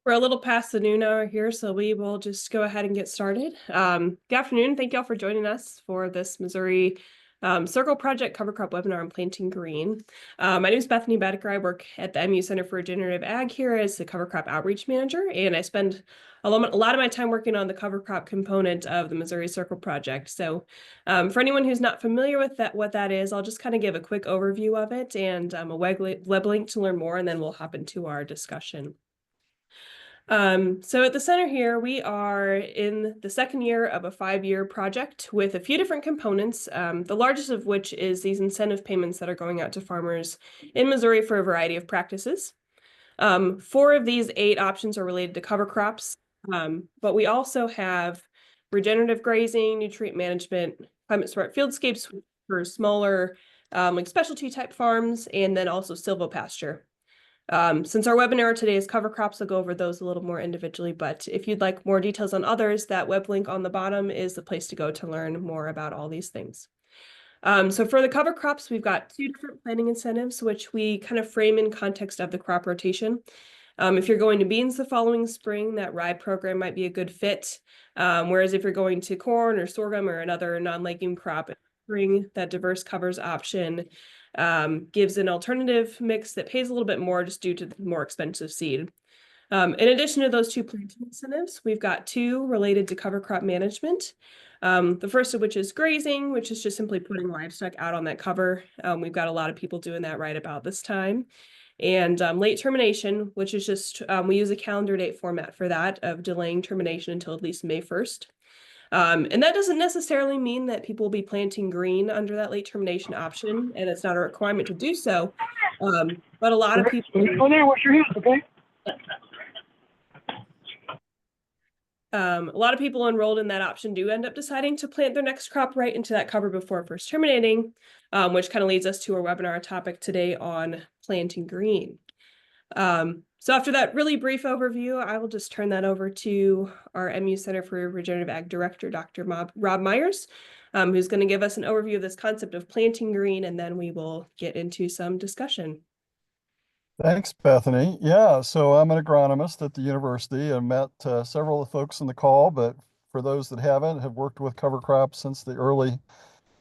We're a little past the noon hour here, so we will just go ahead and get started. Good afternoon. Thank you all for joining us for this Missouri Circle Project Cover Crop webinar on planting green. My name is Bethany Bedecker. I work at the MU Center for Regenerative Ag here as the Cover Crop Outreach Manager, and I spend a lot of my time working on the cover crop component of the Missouri Circle Project. So for anyone who's not familiar with what that is, I'll just kind of give a quick overview of it and a web link to learn more, and then we'll hop into our discussion. So at the center here, we are in the second year of a 5-year project with a few different components, the largest of which is these incentive payments that are going out to farmers in Missouri for a variety of practices. 4 of these 8 options are related to cover crops, but we also have regenerative grazing, nutrient management, climate smart fieldscapes for smaller like specialty type farms, and then also silvopasture. Since our webinar today is cover crops, I'll go over those a little more individually, but if you'd like more details on others, that web link on the bottom is the place to go to learn more about all these things. So for the cover crops, we've got 2 different planting incentives, which we kind of frame in context of the crop rotation. If you're going to beans the following spring, that rye program might be a good fit. Whereas if you're going to corn or sorghum or another non-legume crop, spring, that diverse covers option gives an alternative mix that pays a little bit more just due to the more expensive seed. In addition to those 2 planting incentives, we've got 2 related to cover crop management. The first of which is grazing, which is just simply putting livestock out on that cover. We've got a lot of people doing that right about this time. And late termination, which is just, we use a calendar date format for that of delaying termination until at least May 1st. And that doesn't necessarily mean that people will be planting green under that late termination option, and it's not a requirement to do so. But a lot of people. Go there, wash your hands, okay? A lot of people enrolled in that option do end up deciding to plant their next crop right into that cover before first terminating, which kind of leads us to our webinar topic today on planting green. So after that really brief overview, I will just turn that over to our MU Center for Regenerative Ag Director, Dr. Rob Myers, who's going to give us an overview of this concept of planting green, and then we will get into some discussion. Thanks, Bethany. Yeah, so I'm an agronomist at the university. I met several of the folks in the call, but for those that haven't, have worked with cover crops since the early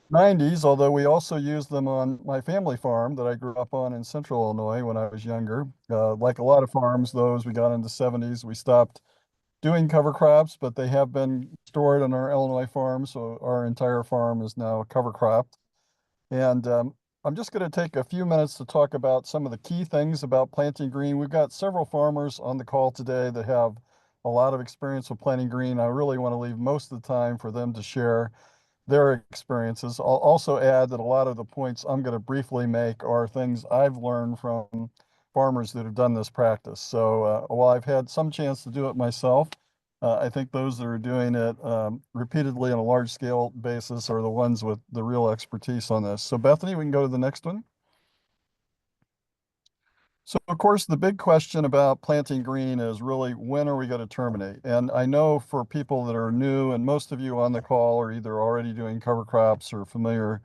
90s, although we also used them on my family farm that I grew up on in central Illinois when I was younger. Like a lot of farms, though, as we got into the 70s, we stopped doing cover crops, but they have been stored on our Illinois farm, so our entire farm is now cover cropped. And I'm just going to take a few minutes to talk about some of the key things about planting green. We've got several farmers on the call today that have a lot of experience with planting green. I really want to leave most of the time for them to share their experiences. I'll also add that a lot of the points I'm going to briefly make are things I've learned from farmers that have done this practice. So while I've had some chance to do it myself, I think those that are doing it repeatedly on a large scale basis are the ones with the real expertise on this. So Bethany, we can go to the next one. So of course, the big question about planting green is really, when are we going to terminate? And I know for people that are new, and most of you on the call are either already doing cover crops or familiar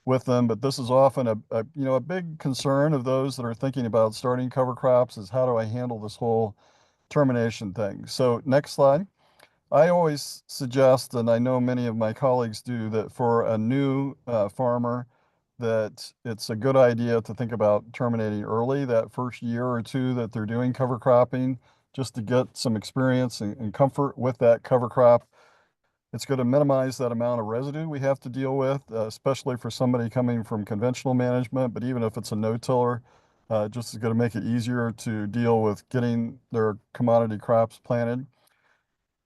with them, but this is often a big concern of those that are thinking about starting cover crops is, how do I handle this whole termination thing? So next slide. I always suggest, and I know many of my colleagues do, that for a new farmer, that it's a good idea to think about terminating early, that first year or 2 that they're doing cover cropping, just to get some experience and comfort with that cover crop. It's going to minimize that amount of residue we have to deal with, especially for somebody coming from conventional management, but even if it's a no-tiller, just is going to make it easier to deal with getting their commodity crops planted.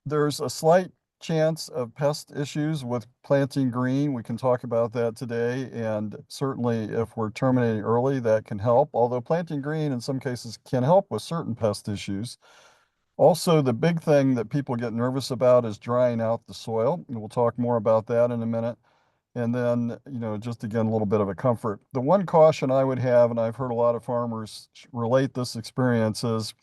There's a slight chance of pest issues with planting green. We can talk about that today, and certainly if we're terminating early, that can help, although planting green in some cases can help with certain pest issues. Also, the big thing that people get nervous about is drying out the soil, and we'll talk more about that in a minute. And then, just again, a little bit of a comfort. The one caution I would have, and I've heard a lot of farmers relate this experience, is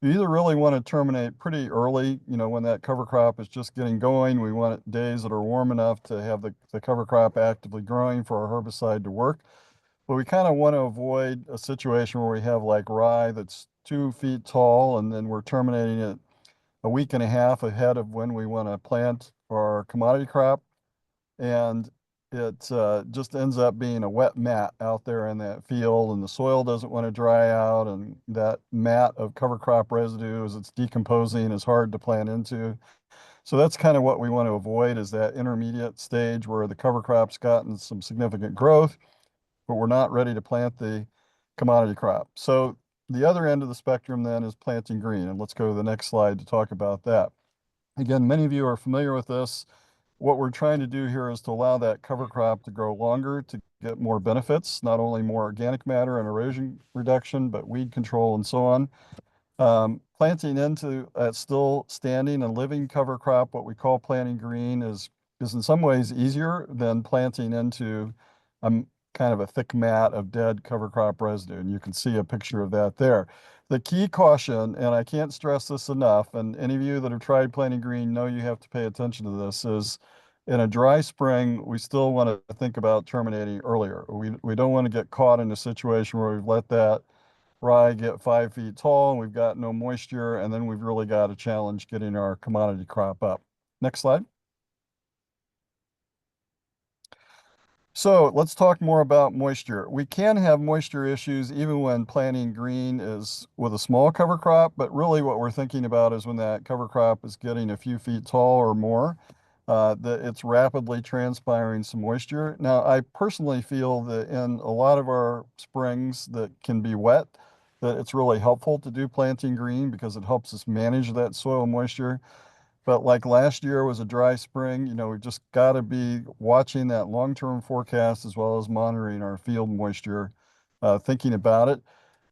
you either really want to terminate pretty early, when that cover crop is just getting going. We want it days that are warm enough to have the cover crop actively growing for our herbicide to work. But we kind of want to avoid a situation where we have like rye that's 2 feet tall and then we're terminating it a week and a half ahead of when we want to plant our commodity crop. And it just ends up being a wet mat out there in that field, and the soil doesn't want to dry out, and that mat of cover crop residue as it's decomposing is hard to plant into. So that's kind of what we want to avoid, is that intermediate stage where the cover crop's gotten some significant growth, but we're not ready to plant the commodity crop. So the other end of the spectrum then is planting green, and let's go to the next slide to talk about that. Again, many of you are familiar with this. What we're trying to do here is to allow that cover crop to grow longer to get more benefits, not only more organic matter and erosion reduction, but weed control and so on. Planting into a still standing and living cover crop, what we call planting green, is in some ways easier than planting into kind of a thick mat of dead cover crop residue. And you can see a picture of that there. The key caution, and I can't stress this enough, and any of you that have tried planting green know you have to pay attention to this, is in a dry spring, we still want to think about terminating earlier. We don't want to get caught in a situation where we've let that rye get 5 feet tall and we've got no moisture, and then we've really got a challenge getting our commodity crop up. Next slide. So let's talk more about moisture. We can have moisture issues even when planting green is with a small cover crop, but really what we're thinking about is when that cover crop is getting a few feet tall or more, that it's rapidly transpiring some moisture. Now, I personally feel that in a lot of our springs that can be wet, that it's really helpful to do planting green because it helps us manage that soil moisture. But like last year was a dry spring, we've just got to be watching that long-term forecast as well as monitoring our field moisture, thinking about it.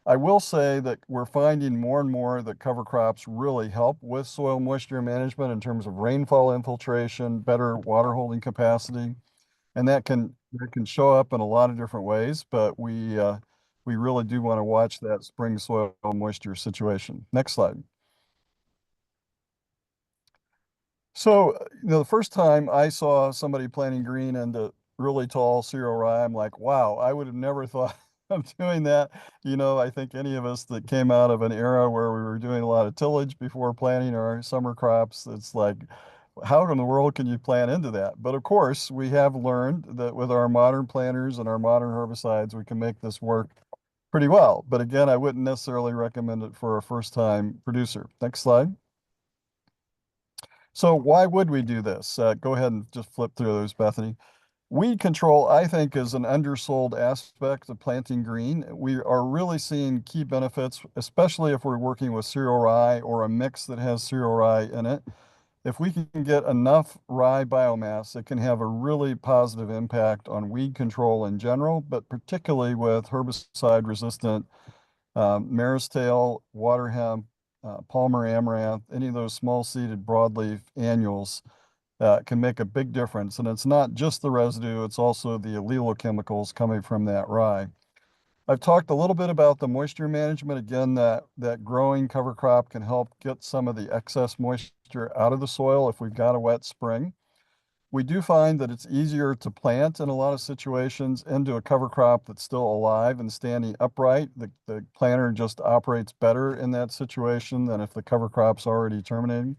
I will say that we're finding more and more that cover crops really help with soil moisture management in terms of rainfall infiltration, better water holding capacity, and that can show up in a lot of different ways. But we really do want to watch that spring soil moisture situation. Next slide. So, the first time I saw somebody planting green into really tall cereal rye, I'm like, wow, I would have never thought of doing that. I think any of us that came out of an era where we were doing a lot of tillage before planting our summer crops, it's like, how in the world can you plant into that? But of course, we have learned that with our modern planters and our modern herbicides, we can make this work pretty well. But again, I wouldn't necessarily recommend it for a first-time producer. Next slide. So why would we do this? Go ahead and just flip through those, Bethany. Weed control, I think, is an undersold aspect of planting green. We are really seeing key benefits, especially if we're working with cereal rye or a mix that has cereal rye in it. If we can get enough rye biomass, it can have a really positive impact on weed control in general, but particularly with herbicide-resistant mare's tail, water hemp, Palmer amaranth, any of those small-seeded broadleaf annuals can make a big difference. And it's not just the residue, it's also the allelochemicals coming from that rye. I've talked a little bit about the moisture management. Again, that growing cover crop can help get some of the excess moisture out of the soil if we've got a wet spring. We do find that it's easier to plant in a lot of situations into a cover crop that's still alive and standing upright. The planter just operates better in that situation than if the cover crop's already terminating.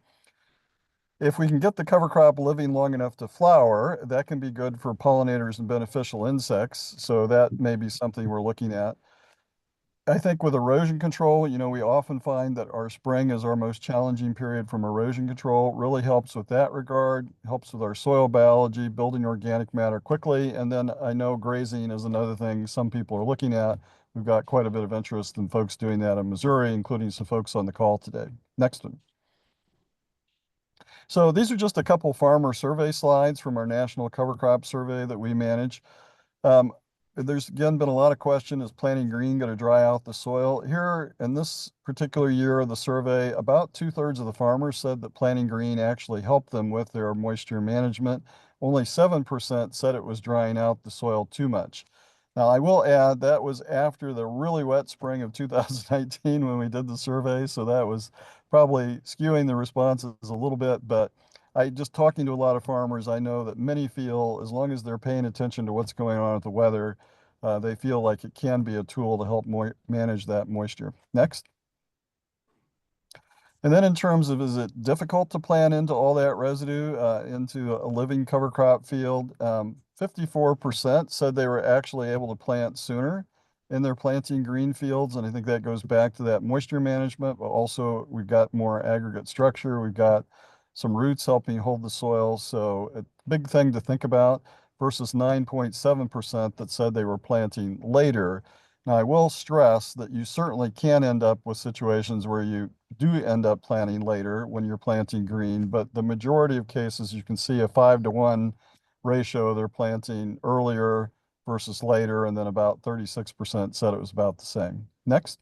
If we can get the cover crop living long enough to flower, that can be good for pollinators and beneficial insects. So that may be something we're looking at. I think with erosion control, we often find that our spring is our most challenging period from erosion control. Really helps with that regard, helps with our soil biology, building organic matter quickly. And then I know grazing is another thing some people are looking at. We've got quite a bit of interest in folks doing that in Missouri, including some folks on the call today. Next one. So these are just a couple farmer survey slides from our national cover crop survey that we manage. Um, there's again been a lot of question, is planting green going to dry out the soil? Here in this particular year of the survey, about 2/3 of the farmers said that planting green actually helped them with their moisture management. Only 7% said it was drying out the soil too much. Now, I will add that was after the really wet spring of 2019 when we did the survey, so that was probably skewing the responses a little bit, but I just talking to a lot of farmers, I know that many feel as long as they're paying attention to what's going on with the weather, they feel like it can be a tool to help manage that moisture. Next. And then in terms of, is it difficult to plant into all that residue into a living cover crop field? 54% said they were actually able to plant sooner in their planting green fields. And I think that goes back to that moisture management, but also we've got more aggregate structure. We've got some roots helping hold the soil. So a big thing to think about versus 9.7% that said they were planting later. Now, I will stress that you certainly can end up with situations where you do end up planting later when you're planting green, but the majority of cases you can see a 5-to-1 ratio. They're planting earlier versus later, and then about 36% said it was about the same. Next.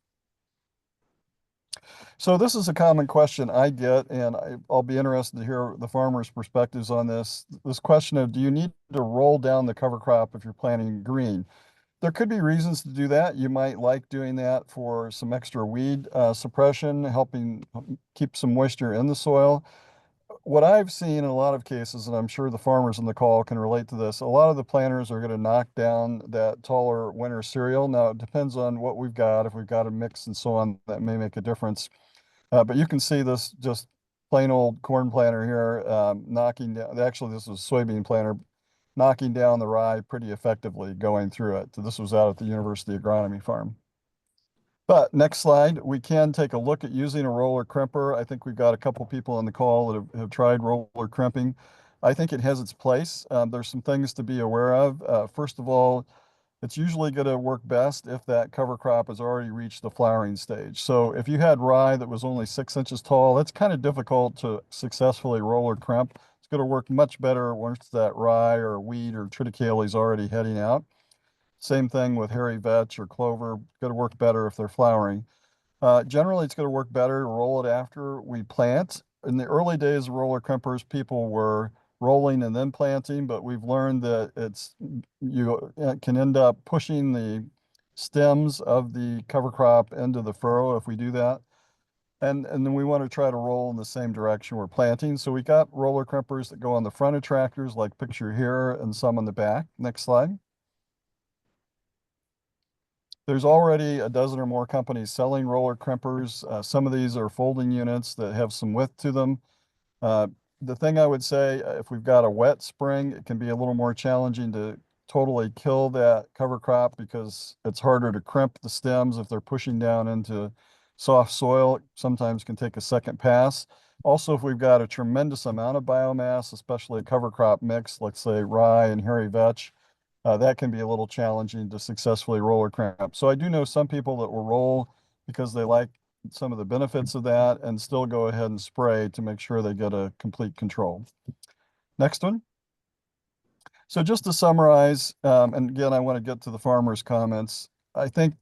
So this is a common question I get, and I'll be interested to hear the farmers' perspectives on this. This question of, do you need to roll down the cover crop if you're planting green? There could be reasons to do that. You might like doing that for some extra weed suppression, helping keep some moisture in the soil. What I've seen in a lot of cases, and I'm sure the farmers on the call can relate to this, a lot of the planters are going to knock down that taller winter cereal. Now, it depends on what we've got. If we've got a mix and so on, that may make a difference. But you can see this just plain old corn planter here knocking down, actually, this was a soybean planter, knocking down the rye pretty effectively going through it. So this was out at the University Agronomy Farm. But next slide, we can take a look at using a roller crimper. I think we've got a couple people on the call that have tried roller crimping. I think it has its place. There's some things to be aware of. First of all, it's usually going to work best if that cover crop has already reached the flowering stage. So if you had rye that was only 6 inches tall, that's kind of difficult to successfully roller crimp. It's going to work much better once that rye or wheat or triticale is already heading out. Same thing with hairy vetch or clover. It's going to work better if they're flowering. Generally, it's going to work better to roll it after we plant. In the early days of roller crimpers, people were rolling and then planting, but we've learned that it can end up pushing the stems of the cover crop into the furrow if we do that. And then we want to try to roll in the same direction we're planting. So we got roller crimpers that go on the front of tractors, like picture here, and some on the back. Next slide. There's already a dozen or more companies selling roller crimpers. Some of these are folding units that have some width to them. Uh, the thing I would say, if we've got a wet spring, it can be a little more challenging to totally kill that cover crop because it's harder to crimp the stems if they're pushing down into soft soil. It sometimes can take a second pass. Also, if we've got a tremendous amount of biomass, especially a cover crop mix, let's say rye and hairy vetch, that can be a little challenging to successfully roller crimp. So I do know some people that will roll because they like some of the benefits of that and still go ahead and spray to make sure they get a complete control. Next one. So just to summarize, and again, I want to get to the farmers' comments. I think,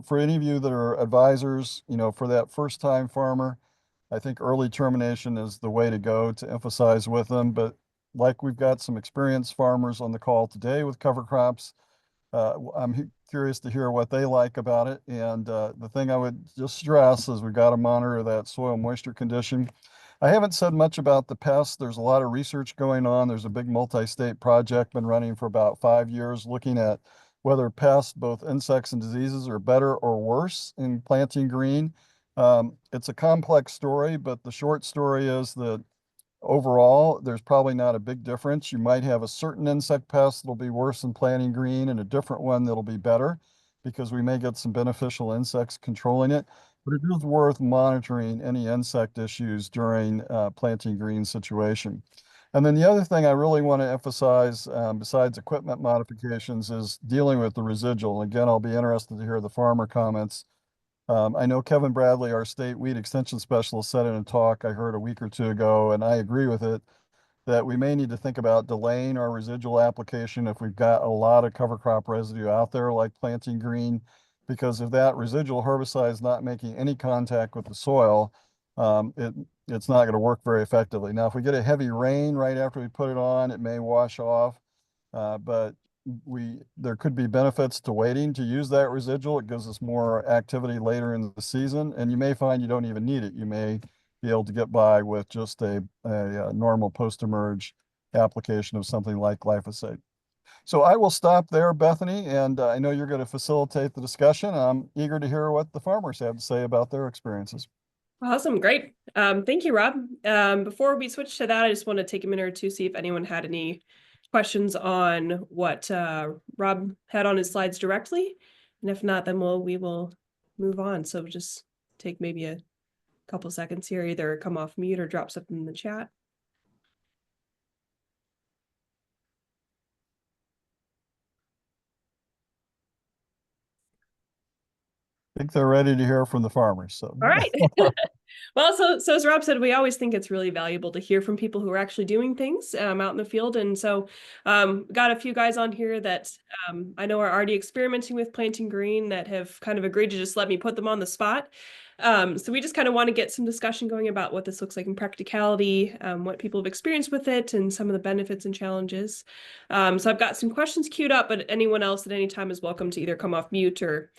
for any of you that are advisors, for that first time farmer, I think early termination is the way to go to emphasize with them. But like we've got some experienced farmers on the call today with cover crops, I'm curious to hear what they like about it. And the thing I would just stress is we've got to monitor that soil moisture condition. I haven't said much about the pests. There's a lot of research going on. There's a big multi-state project been running for about 5 years looking at whether pests, both insects and diseases, are better or worse in planting green. It's a complex story, but the short story is that overall, there's probably not a big difference. You might have a certain insect pest that'll be worse than planting green and a different one that'll be better because we may get some beneficial insects controlling it. But it is worth monitoring any insect issues during planting green situation. And then the other thing I really want to emphasize, besides equipment modifications, is dealing with the residual. Again, I'll be interested to hear the farmer comments. I know Kevin Bradley, our state weed extension specialist, said in a talk I heard a week or two ago, and I agree with it, that we may need to think about delaying our residual application if we've got a lot of cover crop residue out there, like planting green, because if that residual herbicide is not making any contact with the soil, it's not going to work very effectively. Now, if we get a heavy rain right after we put it on, it may wash off, but there could be benefits to waiting to use that residual. It gives us more activity later in the season, and you may find you don't even need it. You may be able to get by with just a normal post-emerge application of something like glyphosate. So I will stop there, Bethany, and I know you're going to facilitate the discussion. I'm eager to hear what the farmers have to say about their experiences. Awesome, great. Thank you, Rob. Before we switch to that, I just want to take a minute or two, see if anyone had any questions on what Rob had on his slides directly. And if not, then we will move on. So just take maybe a couple seconds here, either come off mute or drop something in the chat. I think they're ready to hear from the farmers. So, All right. Well, so as Rob said, we always think it's really valuable to hear from people who are actually doing things out in the field. And so got a few guys on here that I know are already experimenting with planting green that have kind of agreed to just let me put them on the spot. So we just kind of want to get some discussion going about what this looks like in practicality, what people have experienced with it, and some of the benefits and challenges. So I've got some questions queued up, but anyone else at any time is welcome to either come off mute or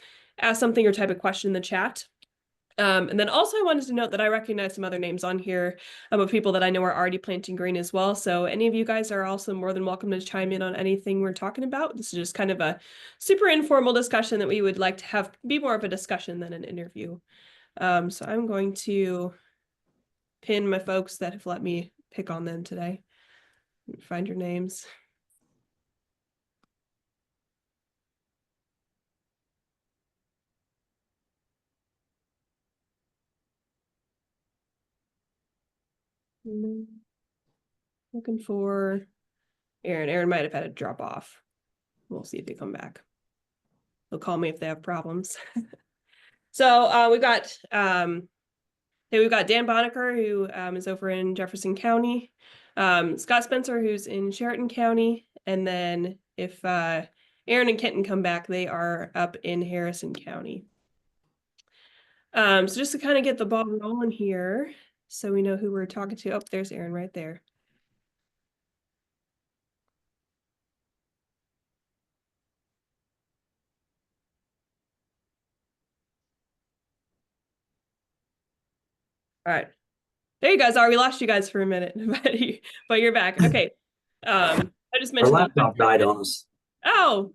ask something or type a question in the chat. And then also I wanted to note that I recognize some other names on here of people that I know are already planting green as well. So any of you guys are also more than welcome to chime in on anything we're talking about. This is just kind of a super informal discussion that we would like to have be more of a discussion than an interview. So I'm going to pin my folks that have let me pick on them today. Find your names. Looking for Aaron. Aaron might have had a drop off. We'll see if they come back. They'll call me if they have problems. So we've got Dan Bonaker, who is over in Jefferson County, Scott Spencer, who's in Sheraton County, and then if Aaron and Kenton come back, they are up in Harrison County. So just to kind of get the ball rolling here, so we know who we're talking to. Oh, there's Aaron right there. All right. There you guys are. We lost you guys for a minute, but you're back. Okay. I just Our mentioned laptop died on us. Oh,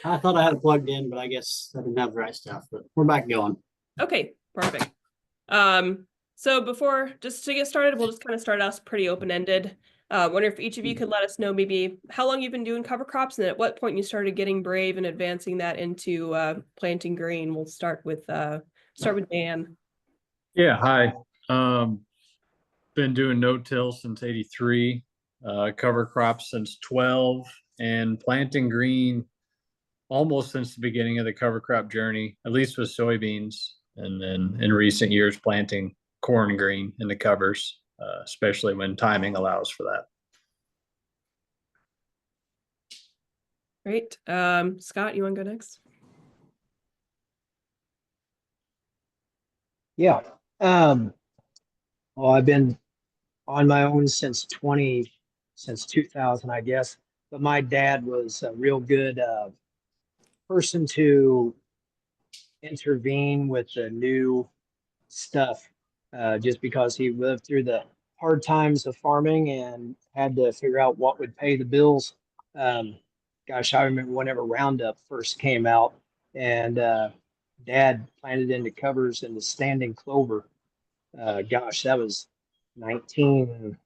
I thought I had it plugged in, but I guess I didn't have the right stuff. But we're back going. Okay, perfect. So before, just to get started, we'll just kind of start us pretty open-ended. Wonder if each of you could let us know maybe how long you've been doing cover crops and at what point you started getting brave and advancing that into planting green. We'll start with Dan. Yeah, hi. Been doing no-till since '83, cover crops since 12, and planting green almost since the beginning of the cover crop journey, at least with soybeans, and then in recent years planting corn green in the covers, especially when timing allows for that. Great. Scott, you want to go next? Yeah. Well, I've been on my own since 2000, I guess. But my dad was a real good person to intervene with the new stuff, just because he lived through the hard times of farming and had to figure out what would pay the bills. Gosh, I remember whenever Roundup first came out, and Dad planted into covers into standing clover. Gosh, that was 19.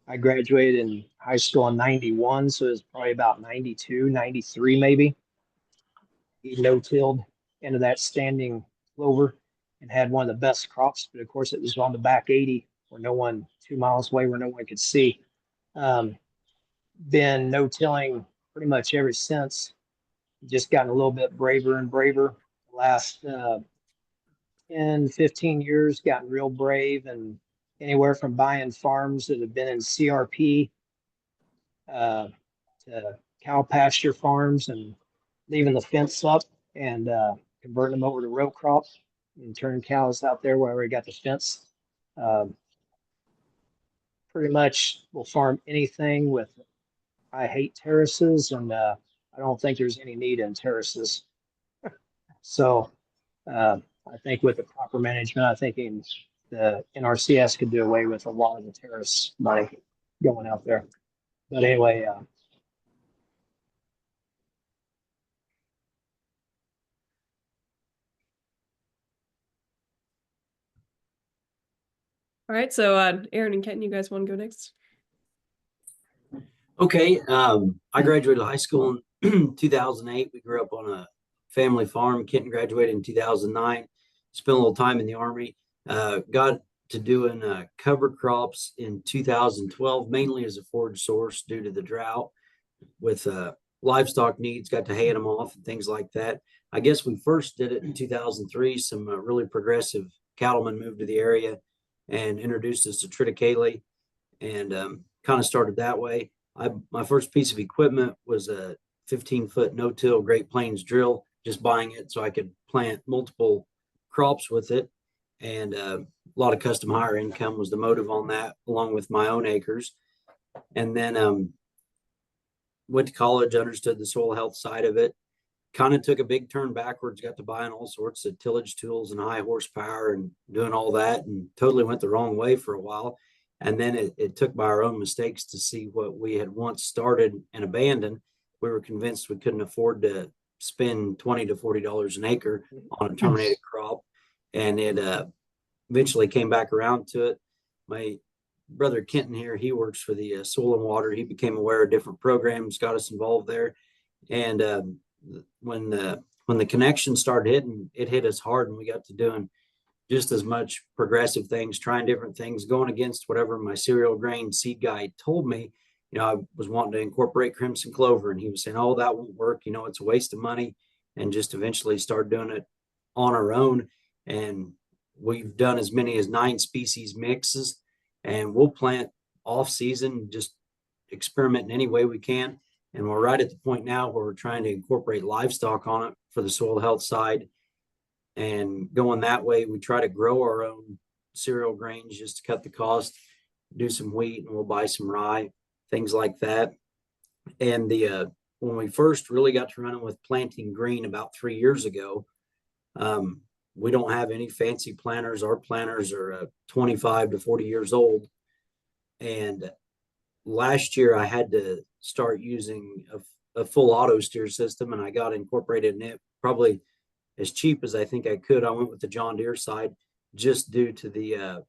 I graduated in high school in 91, so it was probably about 92, 93 maybe. He no-tilled into that standing clover and had one of the best crops, but of course it was on the back 80 where 2 miles away where no one could see. Been no-tilling pretty much ever since. Just gotten a little bit braver and braver. The last 10, 15 years, gotten real brave, and anywhere from buying farms that have been in CRP to cow pasture farms and leaving the fence up and converting them over to row crop and turning cows out there where we got the fence. Pretty much will farm anything with, I hate terraces, and I don't think there's any need in terraces. So I think with the proper management, I think the NRCS could do away with a lot of the terrace money going out there. But anyway, All right, so Aaron and Kenton, you guys want to go next? Okay, I graduated high school in 2008. We grew up on a family farm. Kenton graduated in 2009. Spent a little time in the Army. Got to doing cover crops in 2012, mainly as a forage source due to the drought with livestock needs. Got to haying them off and things like that. I guess we first did it in 2003. Some really progressive cattlemen moved to the area and introduced us to triticale, and kind of started that way. My first piece of equipment was a 15-foot no-till Great Plains drill, just buying it so I could plant multiple crops with it. And a lot of custom hire income was the motive on that, along with my own acres. And then went to college, understood the soil health side of it, kind of took a big turn backwards, got to buying all sorts of tillage tools and high horsepower and doing all that, and totally went the wrong way for a while. And then it took by our own mistakes to see what we had once started and abandoned. We were convinced we couldn't afford to spend $20 to $40 an acre on a terminated crop. And it eventually came back around to it. My brother Kenton here, he works for the Soil and Water. He became aware of different programs, got us involved there. And when the connection started hitting, it hit us hard, and we got to doing just as much progressive things, trying different things, going against whatever my cereal grain seed guy told me. You know, I was wanting to incorporate crimson clover, and he was saying, oh, that won't work. You know, it's a waste of money. And just eventually started doing it on our own. And we've done as many as 9 species mixes, and we'll plant off season, just experiment in any way we can. And we're right at the point now where we're trying to incorporate livestock on it for the soil health side. And going that way, we try to grow our own cereal grains just to cut the cost, do some wheat, and we'll buy some rye, things like that. And when we first really got to running with planting green about 3 years ago, we don't have any fancy planters. Our planters are 25 to 40 years old. And last year I had to start using a full auto steer system, and I got incorporated in it probably as cheap as I think I could. I went with the John Deere side just due to the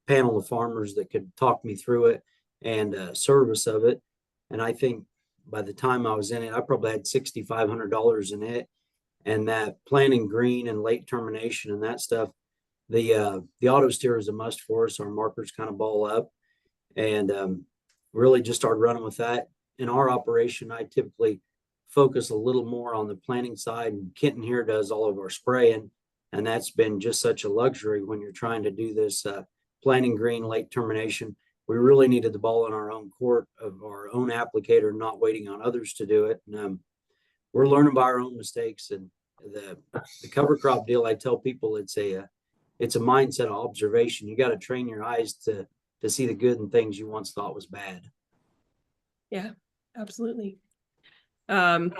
panel of farmers that could talk me through it and service of it. And I think by the time I was in it, I probably had $6,500 in it. And that planting green and late termination and that stuff, the auto steer is a must for us. Our markers kind of ball up, and really just started running with that. In our operation, I typically focus a little more on the planting side, and Kenton here does all of our spraying. And that's been just such a luxury when you're trying to do this planting green late termination. We really needed the ball in our own court of our own applicator, not waiting on others to do it. And we're learning by our own mistakes. And the cover crop deal, I tell people it's a mindset of observation. You got to train your eyes to see the good in things you once thought was bad. Yeah, absolutely. On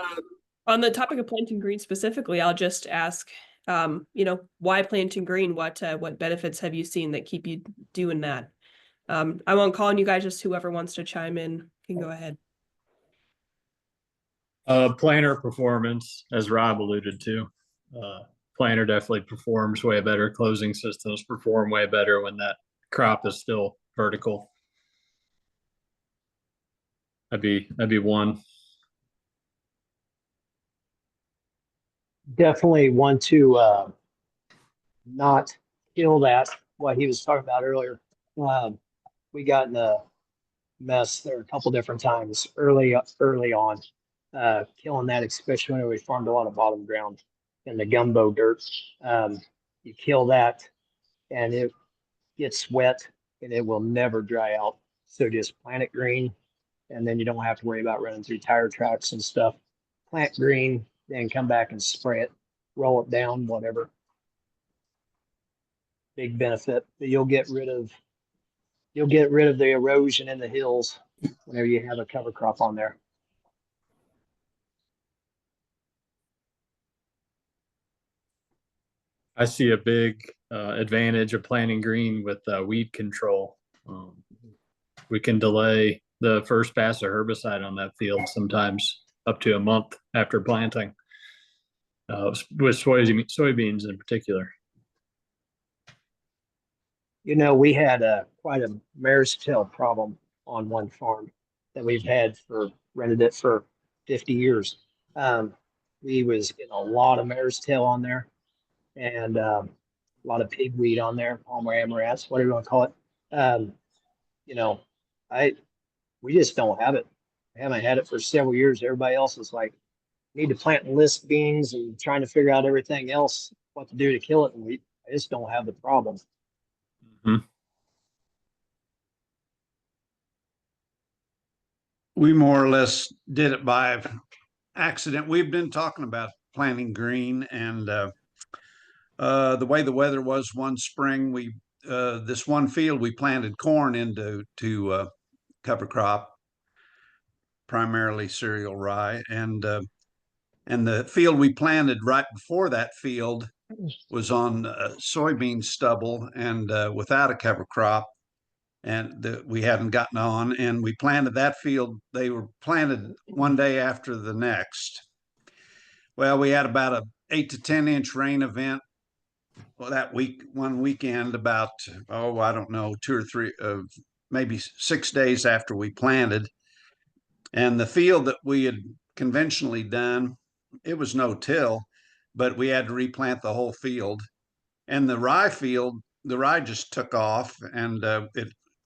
the topic of planting green specifically, I'll just ask, why planting green? What benefits have you seen that keep you doing that? I won't call on you guys, just whoever wants to chime in can go ahead. Planter performance, as Rob alluded to. Planter definitely performs way better. Closing systems perform way better when that crop is still vertical. That'd be one. Definitely want to not kill that, what he was talking about earlier. We got in a mess there a couple different times early on, killing that, especially when we farmed a lot of bottom ground in the gumbo dirt. You kill that and it gets wet and it will never dry out. So just plant it green, and then you don't have to worry about running through tire tracks and stuff. Plant green, then come back and spray it, roll it down, whatever. Big benefit. You'll get rid of the erosion in the hills whenever you have a cover crop on there. I see a big advantage of planting green with weed control. We can delay the first pass of herbicide on that field sometimes up to a month after planting, with soybeans in particular. You know, we had quite a mare's tail problem on one farm that we've had rented it for 50 years. We was getting a lot of mare's tail on there and a lot of pigweed on there, Palmer amaranth, whatever you want to call it. You know, we just don't have it. We haven't had it for several years. Everybody else is like, need to plant and list beans and trying to figure out everything else, what to do to kill it. And I just don't have the problem. We more or less did it by accident. We've been talking about planting green, and the way the weather was one spring, we this one field we planted corn into cover crop, primarily cereal rye, and the field we planted right before that field was on soybean stubble and without a cover crop, and we hadn't gotten on, and we planted that field. They were planted one day after the next. Well, we had about a 8 to 10 inch rain event that one weekend, about, I don't know, 2 or 3, maybe 6 days after we planted. And the field that we had conventionally done, it was no till, but we had to replant the whole field. And the rye field, the rye just took off, and of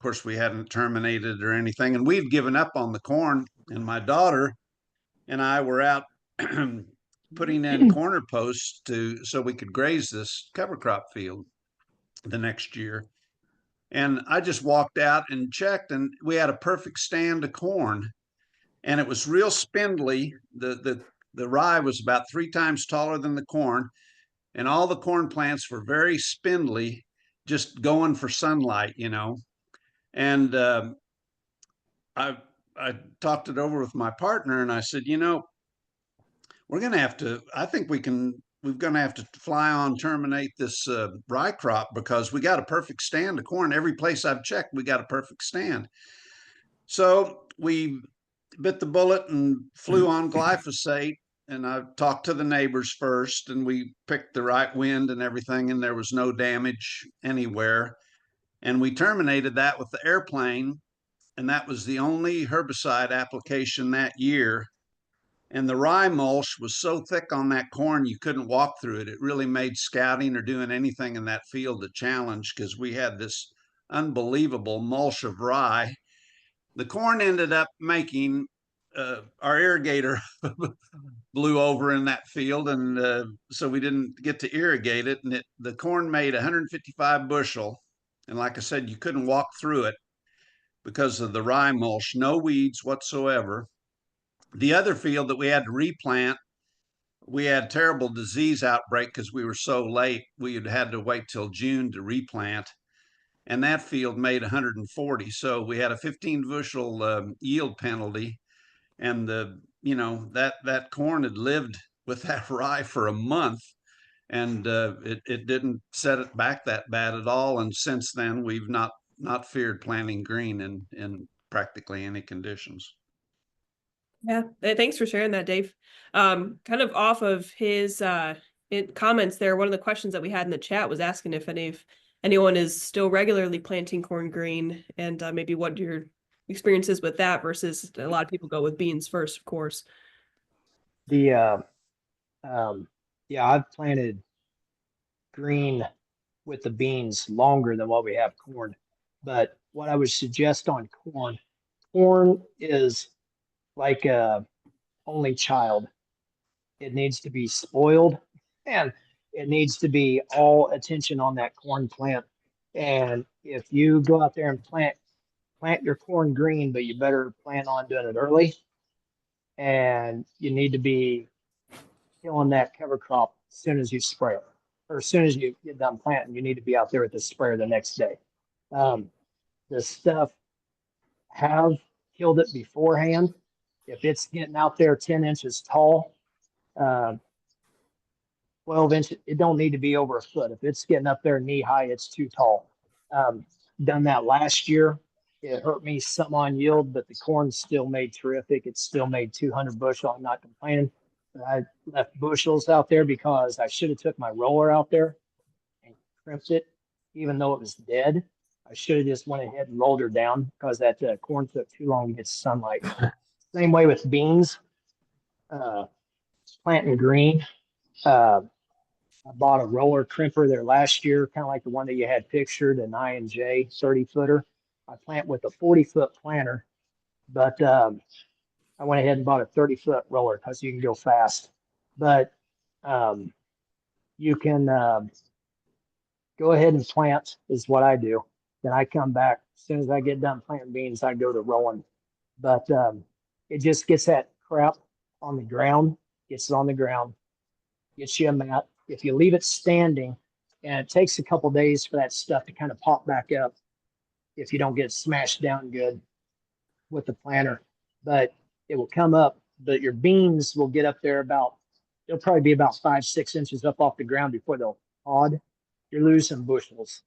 course we hadn't terminated or anything, and we'd given up on the corn. And my daughter and I were out putting in corner posts so we could graze this cover crop field the next year. And I just walked out and checked, and we had a perfect stand of corn, and it was real spindly. The rye was about 3 times taller than the corn, and all the corn plants were very spindly, just going for sunlight, you know. And I talked it over with my partner, and I said, you know, we're going to have to, I think we're going to have to fly on terminate this rye crop, because we got a perfect stand of corn. Every place I've checked, we got a perfect stand. So we bit the bullet and flew on glyphosate, and I talked to the neighbors first, and we picked the right wind and everything, and there was no damage anywhere. And we terminated that with the airplane, and that was the only herbicide application that year. And the rye mulch was so thick on that corn, you couldn't walk through it. It really made scouting or doing anything in that field a challenge, because we had this unbelievable mulch of rye. The corn ended up making, our irrigator blew over in that field, and so we didn't get to irrigate it. And the corn made 155 bushel. And like I said, you couldn't walk through it because of the rye mulch, no weeds whatsoever. The other field that we had to replant, we had terrible disease outbreak because we were so late. We had to wait till June to replant, and that field made 140. So we had a 15 bushel yield penalty, and that corn had lived with that rye for a month, and it didn't set it back that bad at all. And since then, we've not feared planting green in practically any conditions. Yeah, thanks for sharing that, Dave. Kind of off of his comments there, one of the questions that we had in the chat was asking if anyone is still regularly planting corn green, and maybe what your experiences with that versus a lot of people go with beans first, of course. Yeah, I've planted green with the beans longer than what we have corn. But what I would suggest on corn is like a only child. It needs to be spoiled, and it needs to be all attention on that corn plant. And if you go out there and plant your corn green, but you better plan on doing it early. And you need to be killing that cover crop as soon as you spray it, or as soon as you get done planting. You need to be out there with the sprayer the next day. The stuff have killed it beforehand. If it's getting out there 10 inches tall, 12 inches, it don't need to be over a foot. If it's getting up there knee high, it's too tall. Done that last year. It hurt me some on yield, but the corn still made terrific. It still made 200 bushel. I'm not complaining. I left bushels out there because I should have took my roller out there and crimped it, even though it was dead. I should have just went ahead and rolled her down because that corn took too long to get sunlight. Same way with beans, planting green. I bought a roller crimper there last year, kind of like the one that you had pictured, an I&J 30-footer. I plant with a 40-foot planter, but I went ahead and bought a 30-foot roller because you can go fast. But you can go ahead and plant is what I do. Then I come back as soon as I get done planting beans, I go to rolling. But it just gets that crap on the ground, gets it on the ground, gets you a mat. If you leave it standing, and it takes a couple days for that stuff to kind of pop back up if you don't get it smashed down good with the planter, but it will come up. But your beans will get up there they'll probably be about 5-6 inches up off the ground before they'll pod. You're losing bushels.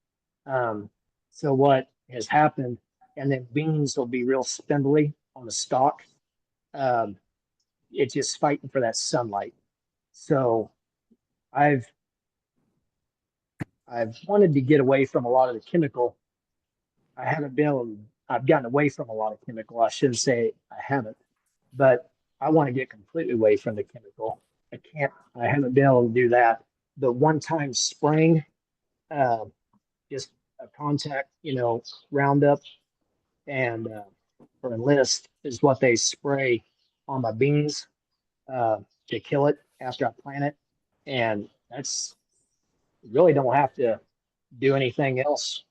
So what has happened, and then beans will be real spindly on the stalk. It's just fighting for that sunlight. So I've wanted to get away from a lot of the chemical. I've gotten away from a lot of chemical. I shouldn't say I haven't, but I want to get completely away from the chemical. I haven't been able to do that. The one-time spraying, just a contact, Roundup and or Enlist is what they spray on my beans to kill it after I plant it. And that's really don't have to do anything else.